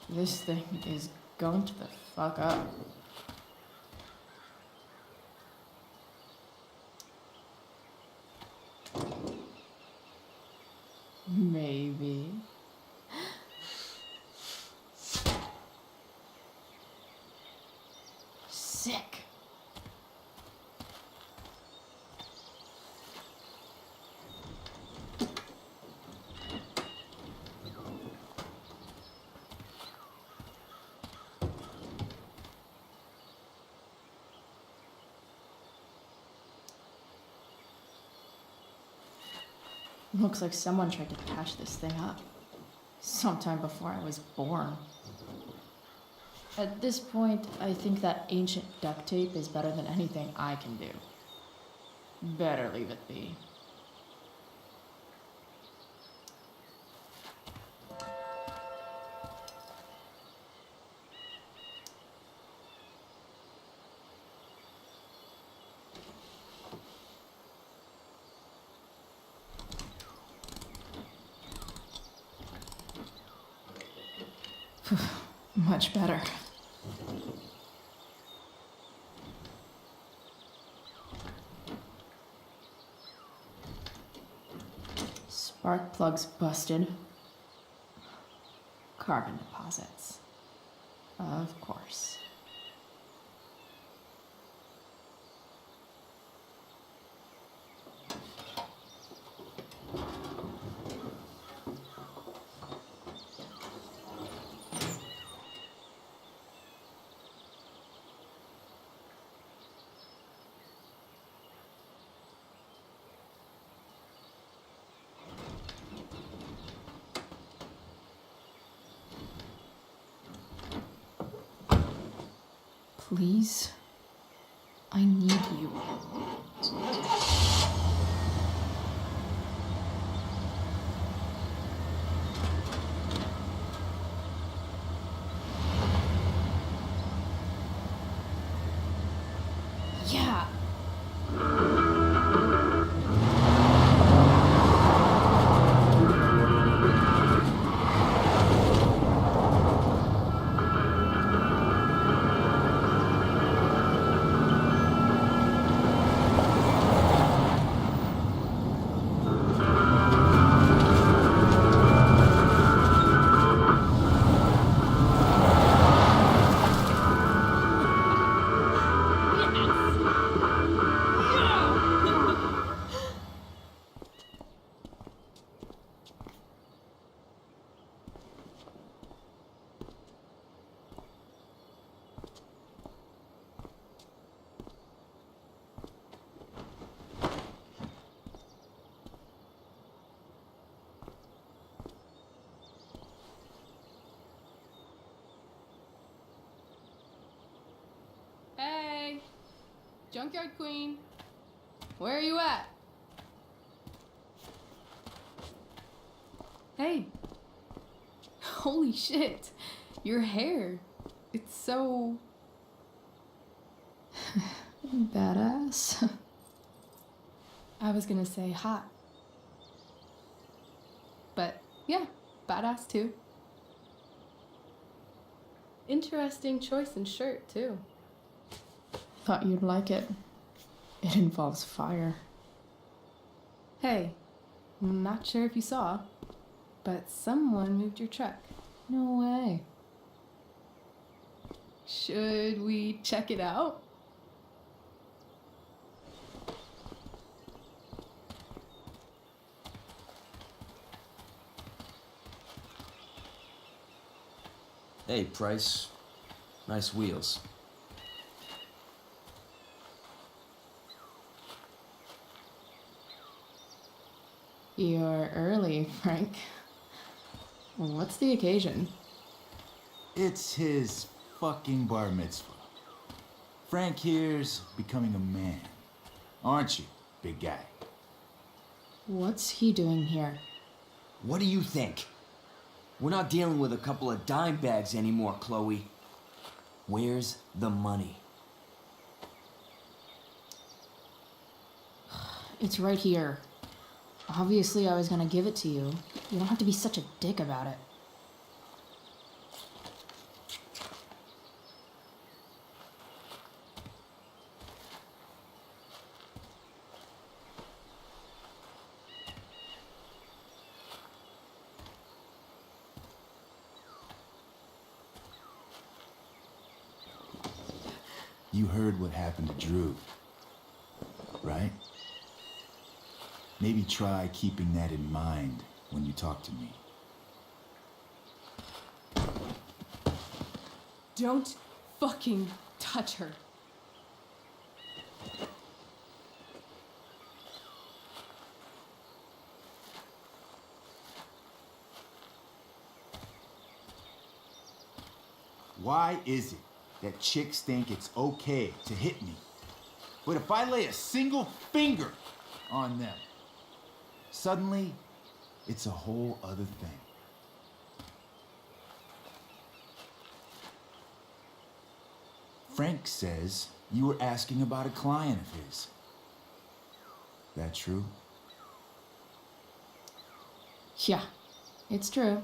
This thing is going to the fuck up. Maybe. Sick. Looks like someone tried to patch this thing up sometime before I was born. At this point, I think that ancient duct tape is better than anything I can do. Better leave it be. Much better. Spark plug's busted. Carbon deposits. Of course. Please, I need you. Yeah. Hey, Junkyard Queen, where are you at? Hey, holy shit, your hair, it's so... Badass. I was gonna say hot. But yeah, badass too. Interesting choice in shirt too. Thought you'd like it. It involves fire. Hey, not sure if you saw, but someone moved your truck. No way. Should we check it out? Hey, Price. Nice wheels. You're early, Frank. What's the occasion? It's his fucking bar mitzvah. Frank here's becoming a man. Aren't you, big guy? What's he doing here? What do you think? We're not dealing with a couple of dime bags anymore, Chloe. Where's the money? It's right here. Obviously, I was gonna give it to you. You don't have to be such a dick about it. You heard what happened to Drew, right? Maybe try keeping that in mind when you talk to me. Don't fucking touch her. Why is it that chicks think it's okay to hit me? But if I lay a single finger on them, suddenly it's a whole other thing. Frank says you were asking about a client of his. That true? Yeah, it's true.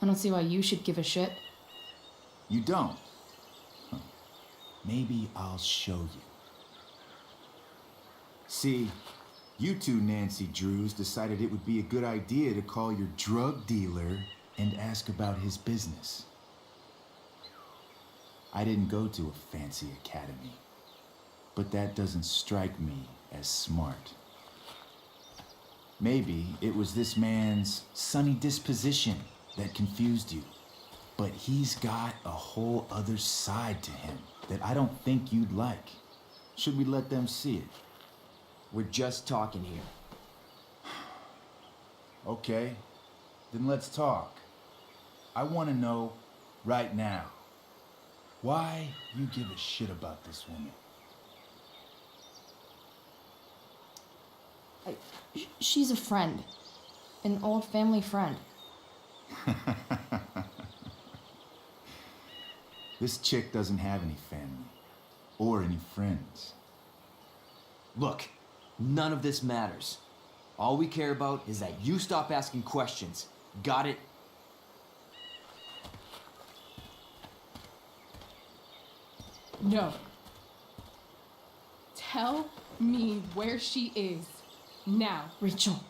I don't see why you should give a shit. You don't? Huh. Maybe I'll show you. See, you two Nancy Drews decided it would be a good idea to call your drug dealer and ask about his business. I didn't go to a fancy academy, but that doesn't strike me as smart. Maybe it was this man's sunny disposition that confused you, but he's got a whole other side to him that I don't think you'd like. Should we let them see it? We're just talking here. Okay, then let's talk. I want to know right now why you give a shit about this woman. She's a friend. An old family friend. This chick doesn't have any family or any friends. Look, none of this matters. All we care about is that you stop asking questions. Got it? No. Tell me where she is. Now. Rachel.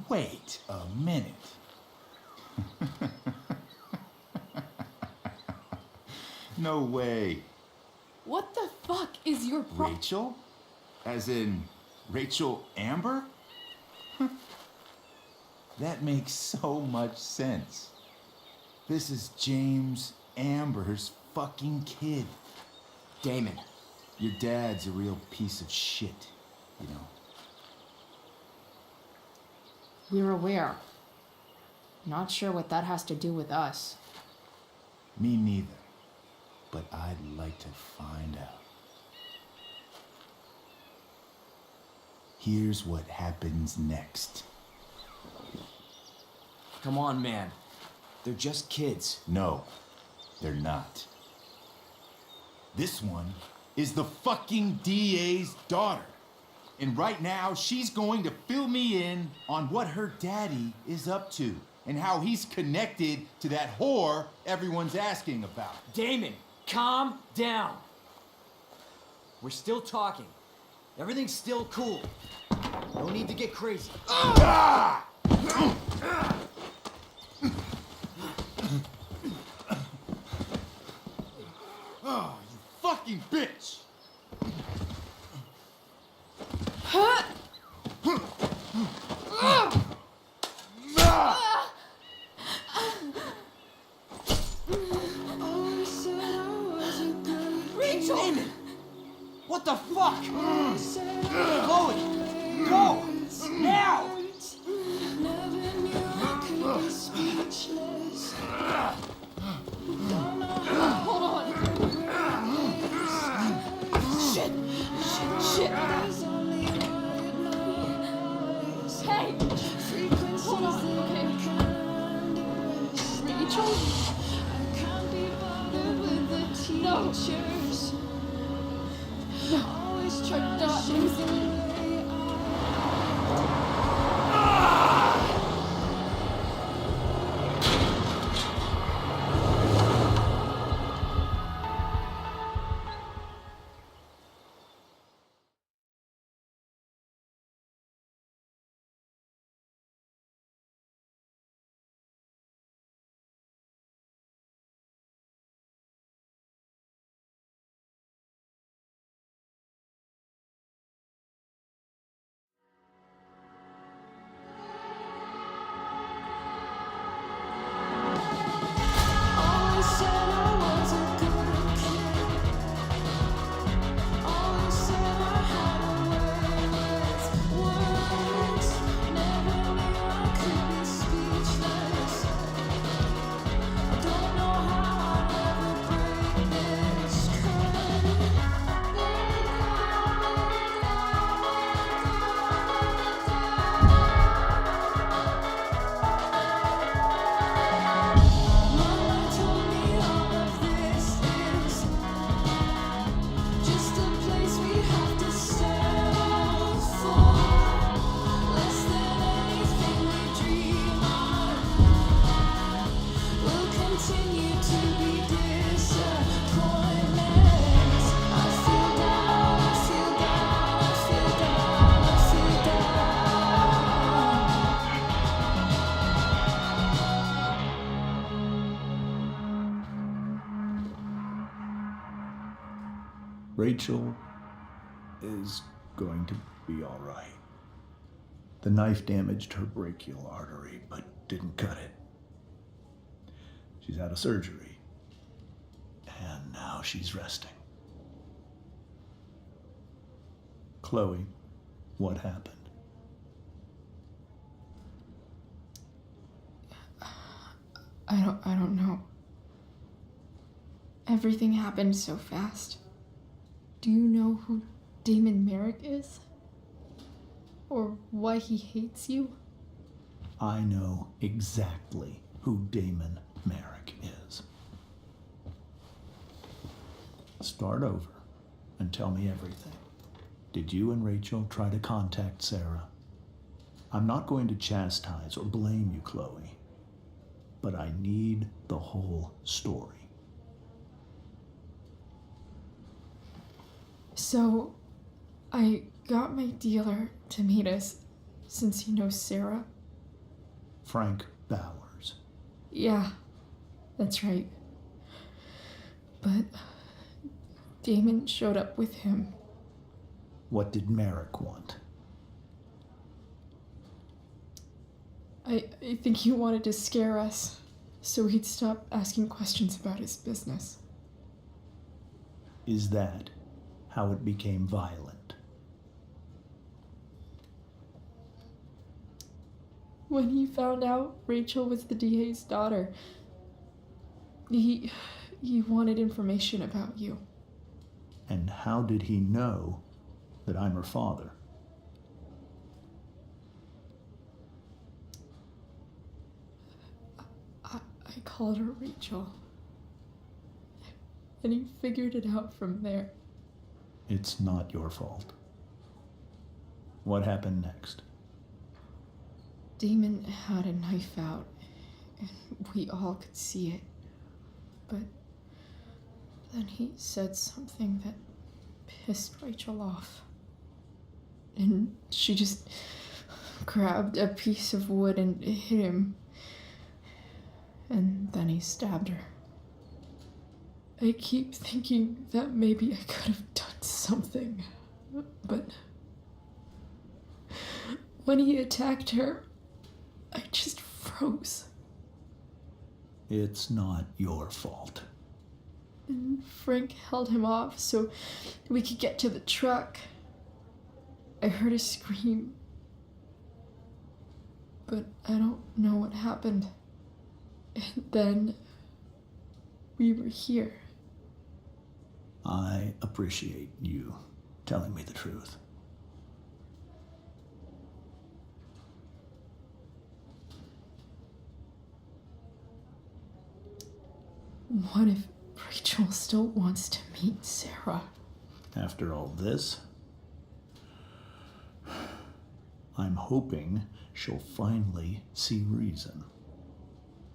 Wait a minute. No way. What the fuck is your Rachel? As in Rachel Amber? That makes so much sense. This is James Amber's fucking kid. Damon. Your dad's a real piece of shit, you know. We're aware. Not sure what that has to do with us. Me neither. But I'd like to find out. Here's what happens next. Come on, man. They're just kids. No, they're not. This one is the fucking DA's daughter. And right now, she's going to fill me in on what her daddy is up to and how he's connected to that whore everyone's asking about. Damon, calm down. We're still talking. Everything's still cool. No need to get crazy. Ah! Oh, you fucking bitch! Rachel! Damon! What the fuck? Chloe! Go! Now! Hold on. Shit. Shit. Hey! Hold on, okay? Rachel? No. No. Rachel is going to be all right. The knife damaged her brachial artery, but didn't cut it. She's out of surgery, and now she's resting. Chloe, what happened? I don't know. Everything happened so fast. Do you know who Damon Merrick is? Or why he hates you? I know exactly who Damon Merrick is. Start over and tell me everything. Did you and Rachel try to contact Sarah? I'm not going to chastise or blame you, Chloe, but I need the whole story. So, I got my dealer to meet us, since he knows Sarah. Frank Bowers. Yeah, that's right. But Damon showed up with him. What did Merrick want? I think he wanted to scare us, so he'd stop asking questions about his business. Is that how it became violent? When he found out Rachel was the DA's daughter, he wanted information about you. And how did he know that I'm her father? I called her Rachel. And he figured it out from there. It's not your fault. What happened next? Damon had a knife out, and we all could see it. But then he said something that pissed Rachel off. And she just grabbed a piece of wood and hit him. And then he stabbed her. I keep thinking that maybe I could have done something, but when he attacked her, I just froze. It's not your fault. And Frank held him off so we could get to the truck. I heard a scream, but I don't know what happened. And then we were here. I appreciate you telling me the truth. What if Rachel still wants to meet Sarah? After all this, I'm hoping she'll finally see reason.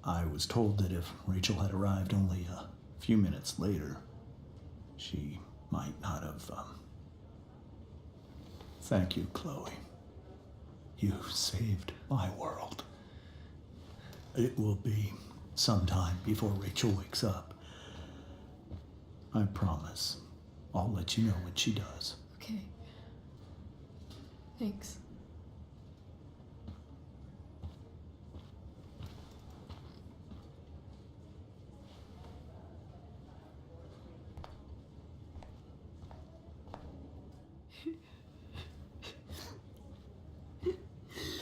I was told that if Rachel had arrived only a few minutes later, she might not have, Thank you, Chloe. You saved my world. It will be some time before Rachel wakes up. I promise. I'll let you know when she does. Okay. Thanks.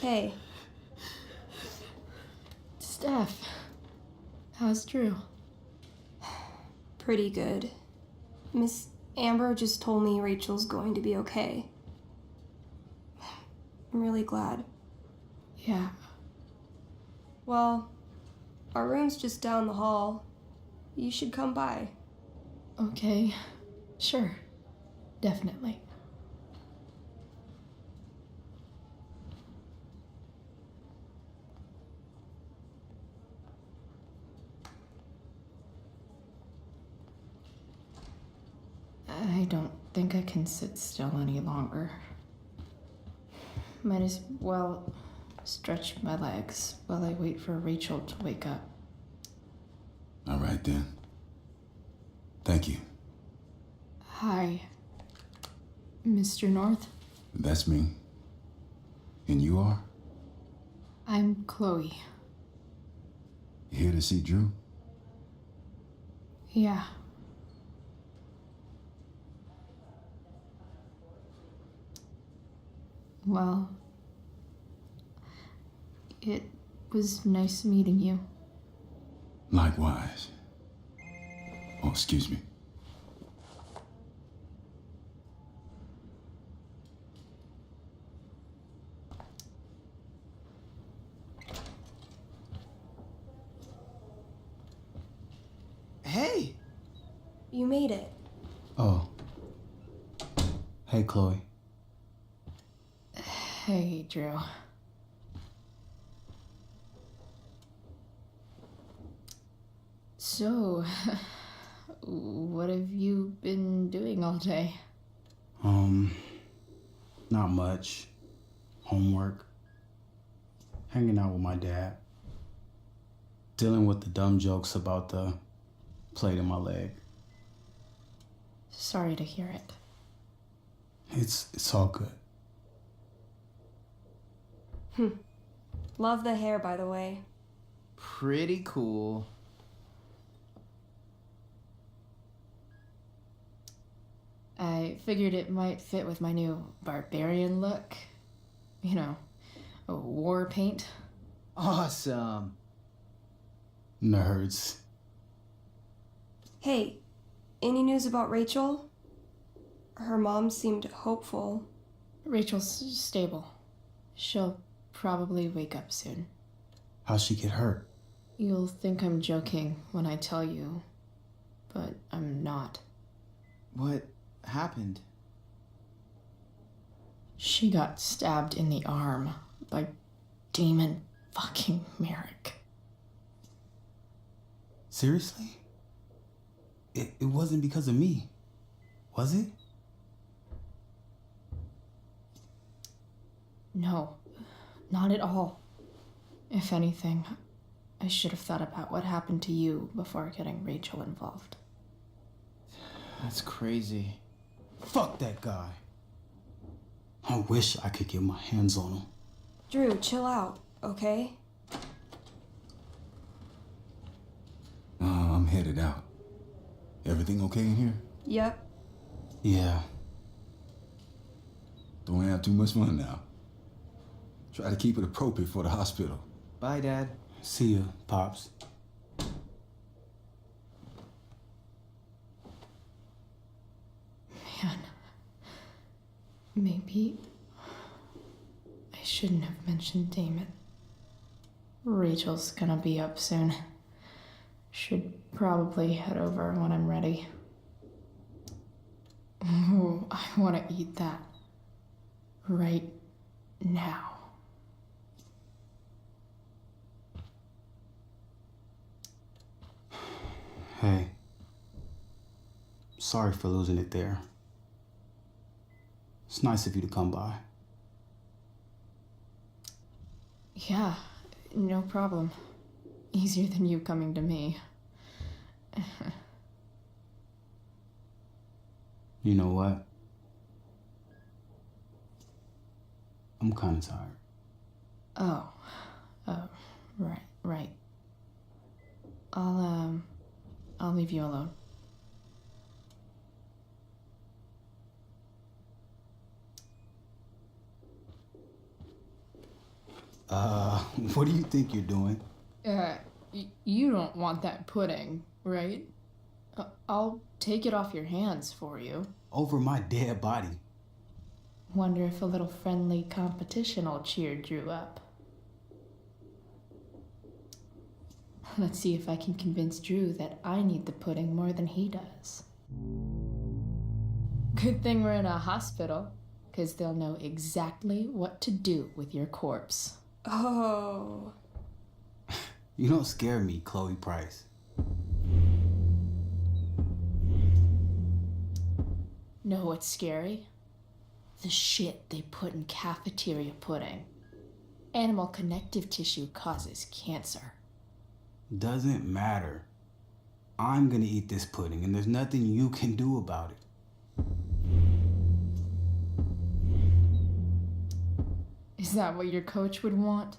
Hey. Steph, how's Drew? Pretty good. Miss Amber just told me Rachel's going to be okay. I'm really glad. Yeah. Well, our room's just down the hall. You should come by. Okay. Sure. Definitely. I don't think I can sit still any longer. Might as well stretch my legs while I wait for Rachel to wake up. All right then. Thank you. Hi. Mr. North? That's me. And you are? I'm Chloe. You here to see Drew? Yeah. Well, it was nice meeting you. Likewise. Oh, excuse me. Hey! You made it. Oh. Hey, Chloe. Hey, Drew. So, what have you been doing all day? Not much. Homework. Hanging out with my dad. Dealing with the dumb jokes about the plate in my leg. Sorry to hear it. It's all good. Love the hair, by the way. Pretty cool. I figured it might fit with my new barbarian look. You know, war paint. Awesome. Nerds. Hey, any news about Rachel? Her mom seemed hopeful. Rachel's stable. She'll probably wake up soon. How'd she get hurt? You'll think I'm joking when I tell you, but I'm not. What happened? She got stabbed in the arm by Demon fucking Merrick. Seriously? It wasn't because of me, was it? No, not at all. If anything, I should have thought about what happened to you before getting Rachel involved. That's crazy. Fuck that guy. I wish I could get my hands on him. Drew, chill out, okay? I'm headed out. Everything okay in here? Yep. Yeah. Don't have too much fun now. Try to keep it appropriate for the hospital. Bye, Dad. See ya, Pops. Man, maybe I shouldn't have mentioned Damon. Rachel's gonna be up soon. Should probably head over when I'm ready. Ooh, I want to eat that right now. Hey. Sorry for losing it there. It's nice of you to come by. Yeah, no problem. Easier than you coming to me. You know what? I'm kind of tired. Oh, right. I'll leave you alone. What do you think you're doing? You don't want that pudding, right? I'll take it off your hands for you. Over my dead body. Wonder if a little friendly competition will cheer Drew up. Let's see if I can convince Drew that I need the pudding more than he does. Good thing we're in a hospital, because they'll know exactly what to do with your corpse. Oh. You don't scare me, Chloe Price. Know what's scary? The shit they put in cafeteria pudding. Animal connective tissue causes cancer. Doesn't matter. I'm gonna eat this pudding, and there's nothing you can do about it. Is that what your coach would want?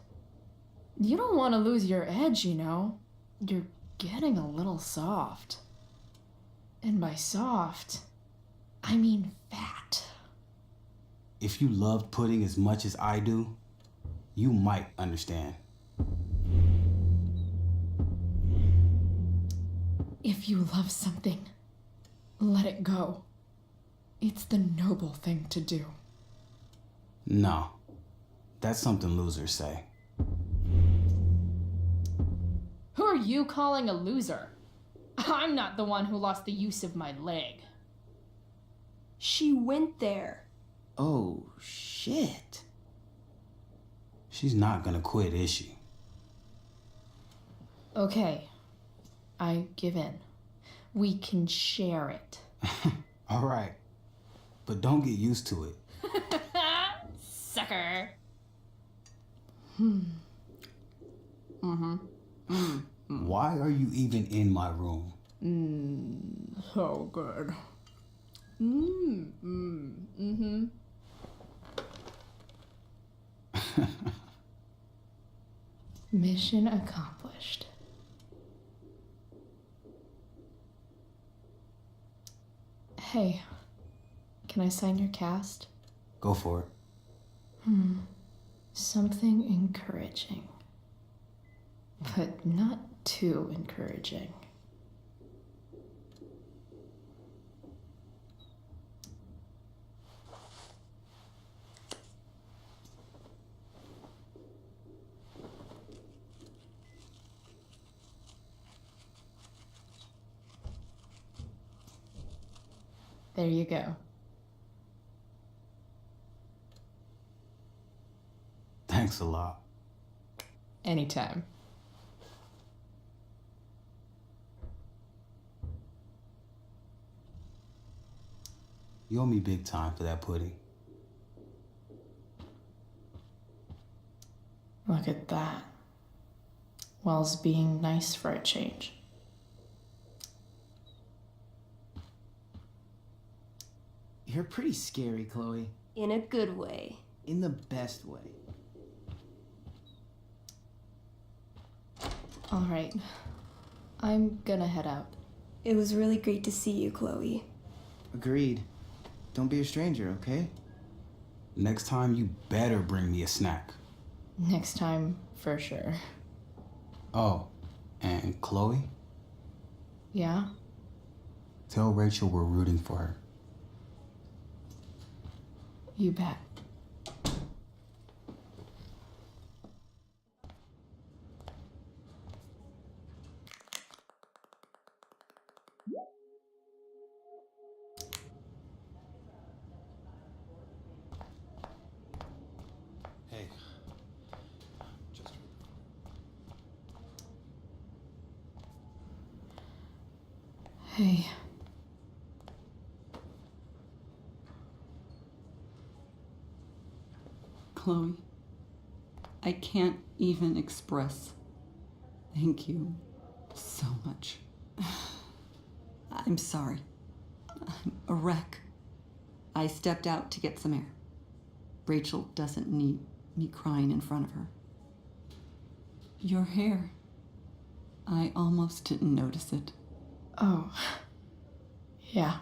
You don't want to lose your edge, you know. You're getting a little soft. And by soft, I mean fat. If you loved pudding as much as I do, you might understand. If you love something, let it go. It's the noble thing to do. No, that's something losers say. Who are you calling a loser? I'm not the one who lost the use of my leg. She went there. Oh, shit. She's not gonna quit, is she? Okay, I give in. We can share it. All right, but don't get used to it. Sucker. Why are you even in my room? So good. Mission accomplished. Hey, can I sign your cast? Go for it. Something encouraging. But not too encouraging. There you go. Thanks a lot. Anytime. You owe me big time for that pudding. Look at that. Wells being nice for a change. You're pretty scary, Chloe. In a good way. In the best way. All right. I'm gonna head out. It was really great to see you, Chloe. Agreed. Don't be a stranger, okay? Next time, you better bring me a snack. Next time, for sure. Oh, and Chloe? Yeah? Tell Rachel we're rooting for her. You bet. Hey. Hey. Chloe, I can't even express thank you so much. I'm sorry. I'm a wreck. I stepped out to get some air. Rachel doesn't need me crying in front of her. Your hair. I almost didn't notice it. Oh. Yeah.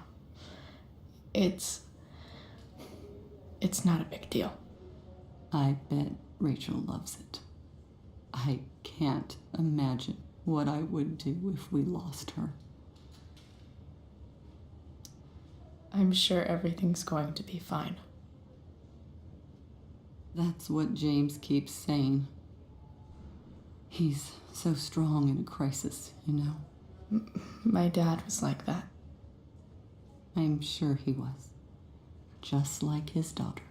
It's not a big deal. I bet Rachel loves it. I can't imagine what I would do if we lost her. I'm sure everything's going to be fine. That's what James keeps saying. He's so strong in a crisis, you know. My dad was like that. I'm sure he was. Just like his daughter.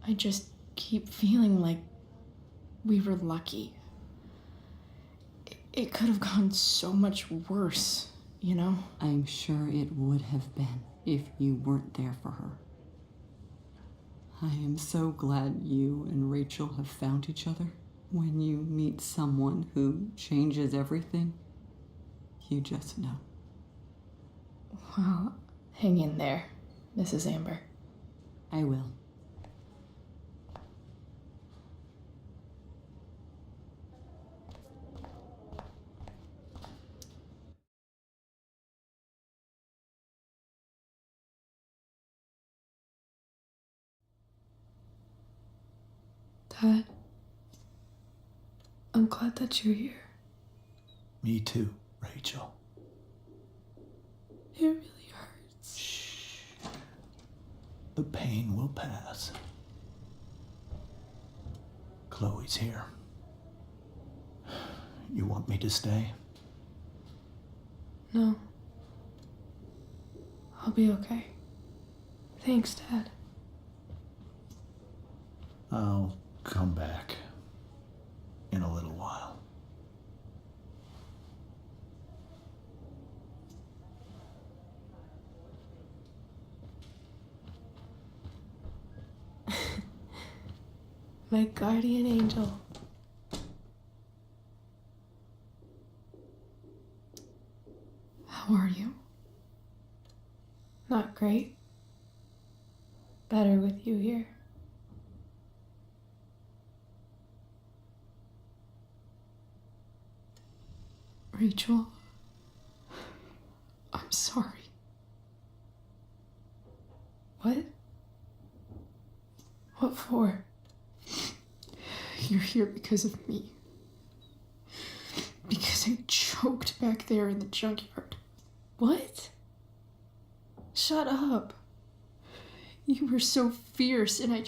I just keep feeling like we were lucky. It could have gone so much worse, you know? I'm sure it would have been if you weren't there for her. I am so glad you and Rachel have found each other. When you meet someone who changes everything, you just know. Well, hang in there, Mrs. Amber. I will. Dad, I'm glad that you're here. Me too, Rachel. It really hurts. Shh. The pain will pass. Chloe's here. You want me to stay? No. I'll be okay. Thanks, Dad. I'll come back in a little while. My guardian angel. How are you? Not great. Better with you here. Rachel, I'm sorry. What? What for? You're here because of me. Because I choked back there in the junkyard. What? Shut up. You were so fierce and I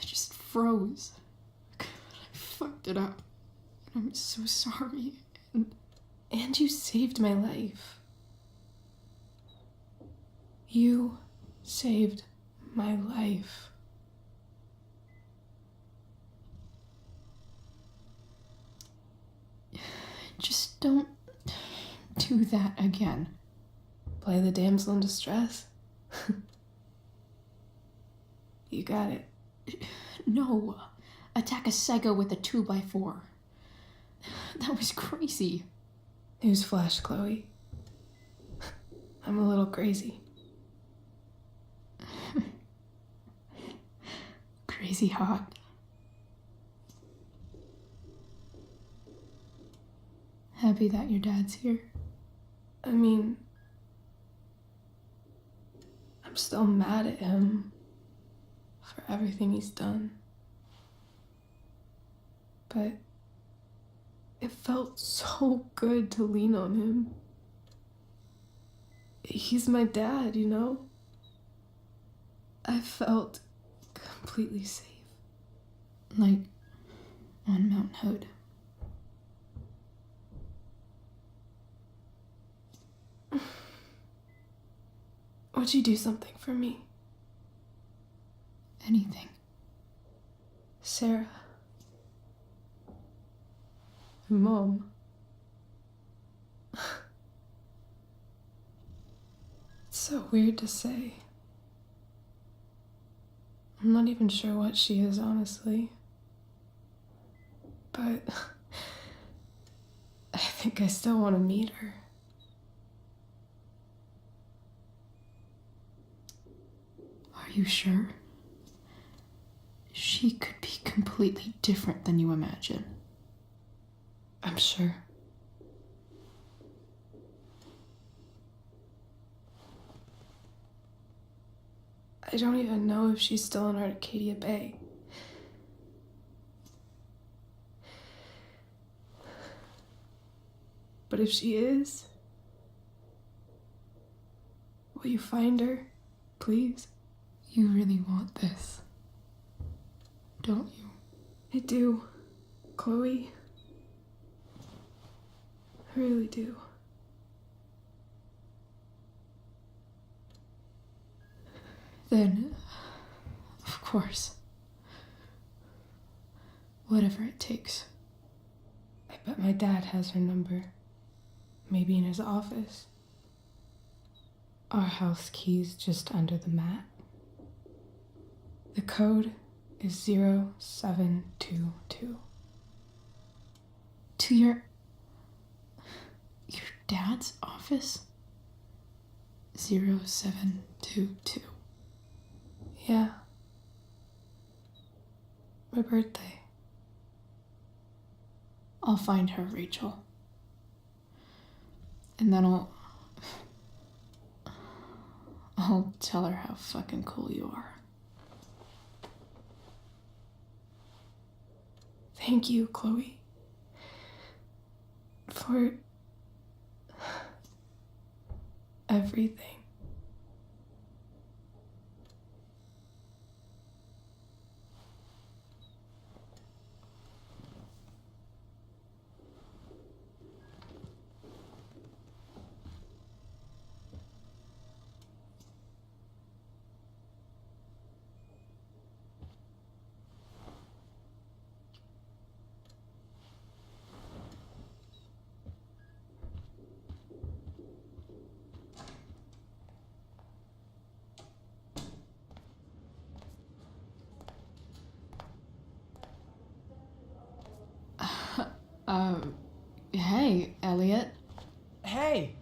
just froze. I fucked it up. I'm so sorry. And you saved my life. You saved my life. Just don't do that again. Play the damsel in distress? You got it. No. Attack a psycho with a 2x4. That was crazy. Newsflash, Chloe. I'm a little crazy. Crazy hot. Happy that your dad's here. I mean, I'm still mad at him for everything he's done. But it felt so good to lean on him. He's my dad, you know? I felt completely safe. Like on Mount Hood. Would you do something for me? Anything. Sarah. Mom. It's so weird to say. I'm not even sure what she is, honestly. But I think I still want to meet her. Are you sure? She could be completely different than you imagine. I'm sure. I don't even know if she's still in Arcadia Bay. But if she is, will you find her, please? You really want this, don't you? I do, Chloe. I really do. Then, of course, whatever it takes. I bet my dad has her number. Maybe in his office. Our house key's just under the mat. The code is 0722. To your dad's office? 0722. Yeah. My birthday. I'll find her, Rachel. And then I'll tell her how fucking cool you are. Thank you, Chloe. For everything. Hey, Elliot. Hey!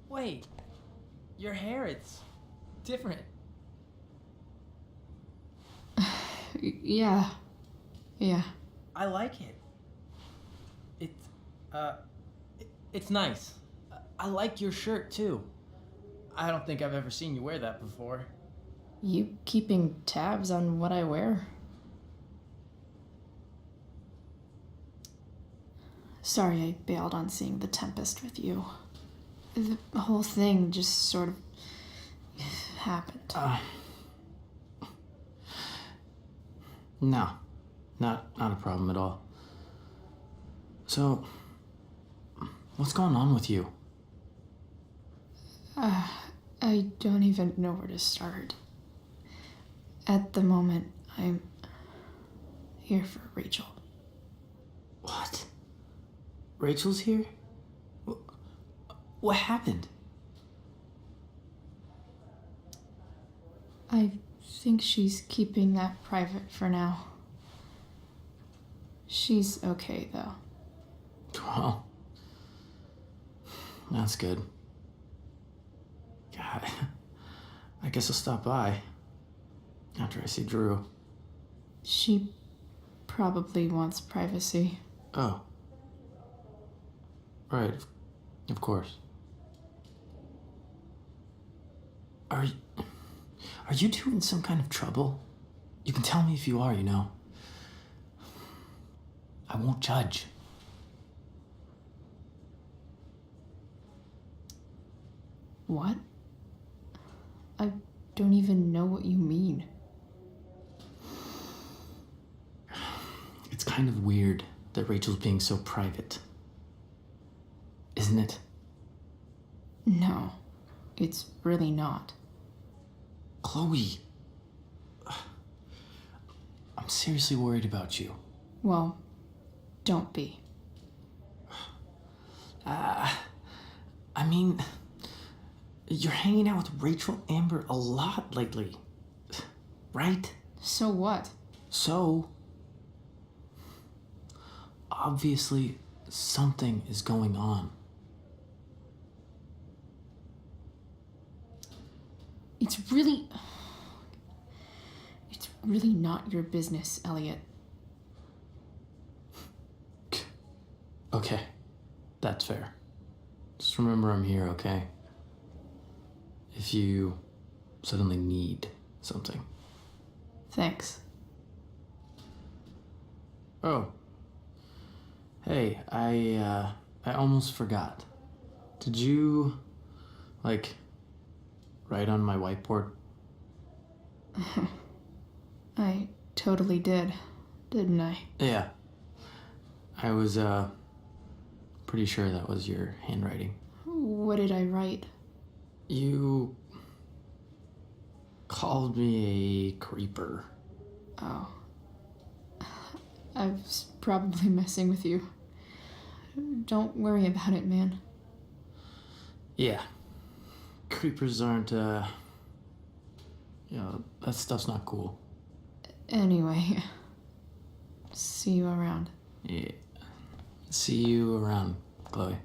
Wait. Your hair, it's different. Yeah. I like it. It's nice. I like your shirt, too. I don't think I've ever seen you wear that before. You keeping tabs on what I wear? Sorry I bailed on seeing The Tempest with you. The whole thing just sort of happened. No. Not a problem at all. So, what's going on with you? I don't even know where to start. At the moment, I'm here for Rachel. What? Rachel's here? What happened? I think she's keeping that private for now. She's okay, though. Well, that's good. God, I guess I'll stop by after I see Drew. She probably wants privacy. Oh. Right, of course. Are you two in some kind of trouble? You can tell me if you are, you know. I won't judge. What? I don't even know what you mean. It's kind of weird that Rachel's being so private. Isn't it? No, it's really not. Chloe. I'm seriously worried about you. Well, don't be. I mean, you're hanging out with Rachel Amber a lot lately, right? So what? So, obviously, something is going on. It's really not your business, Elliot. Okay, that's fair. Just remember I'm here, okay? If you suddenly need something. Thanks. Oh. Hey, I almost forgot. Did you, write on my whiteboard? I totally did, didn't I? Yeah. I was, pretty sure that was your handwriting. What did I write? You called me a creeper. Oh. I was probably messing with you. Don't worry about it, man. Yeah. Creepers aren't, that stuff's not cool. Anyway, see you around. Yeah. See you around, Chloe.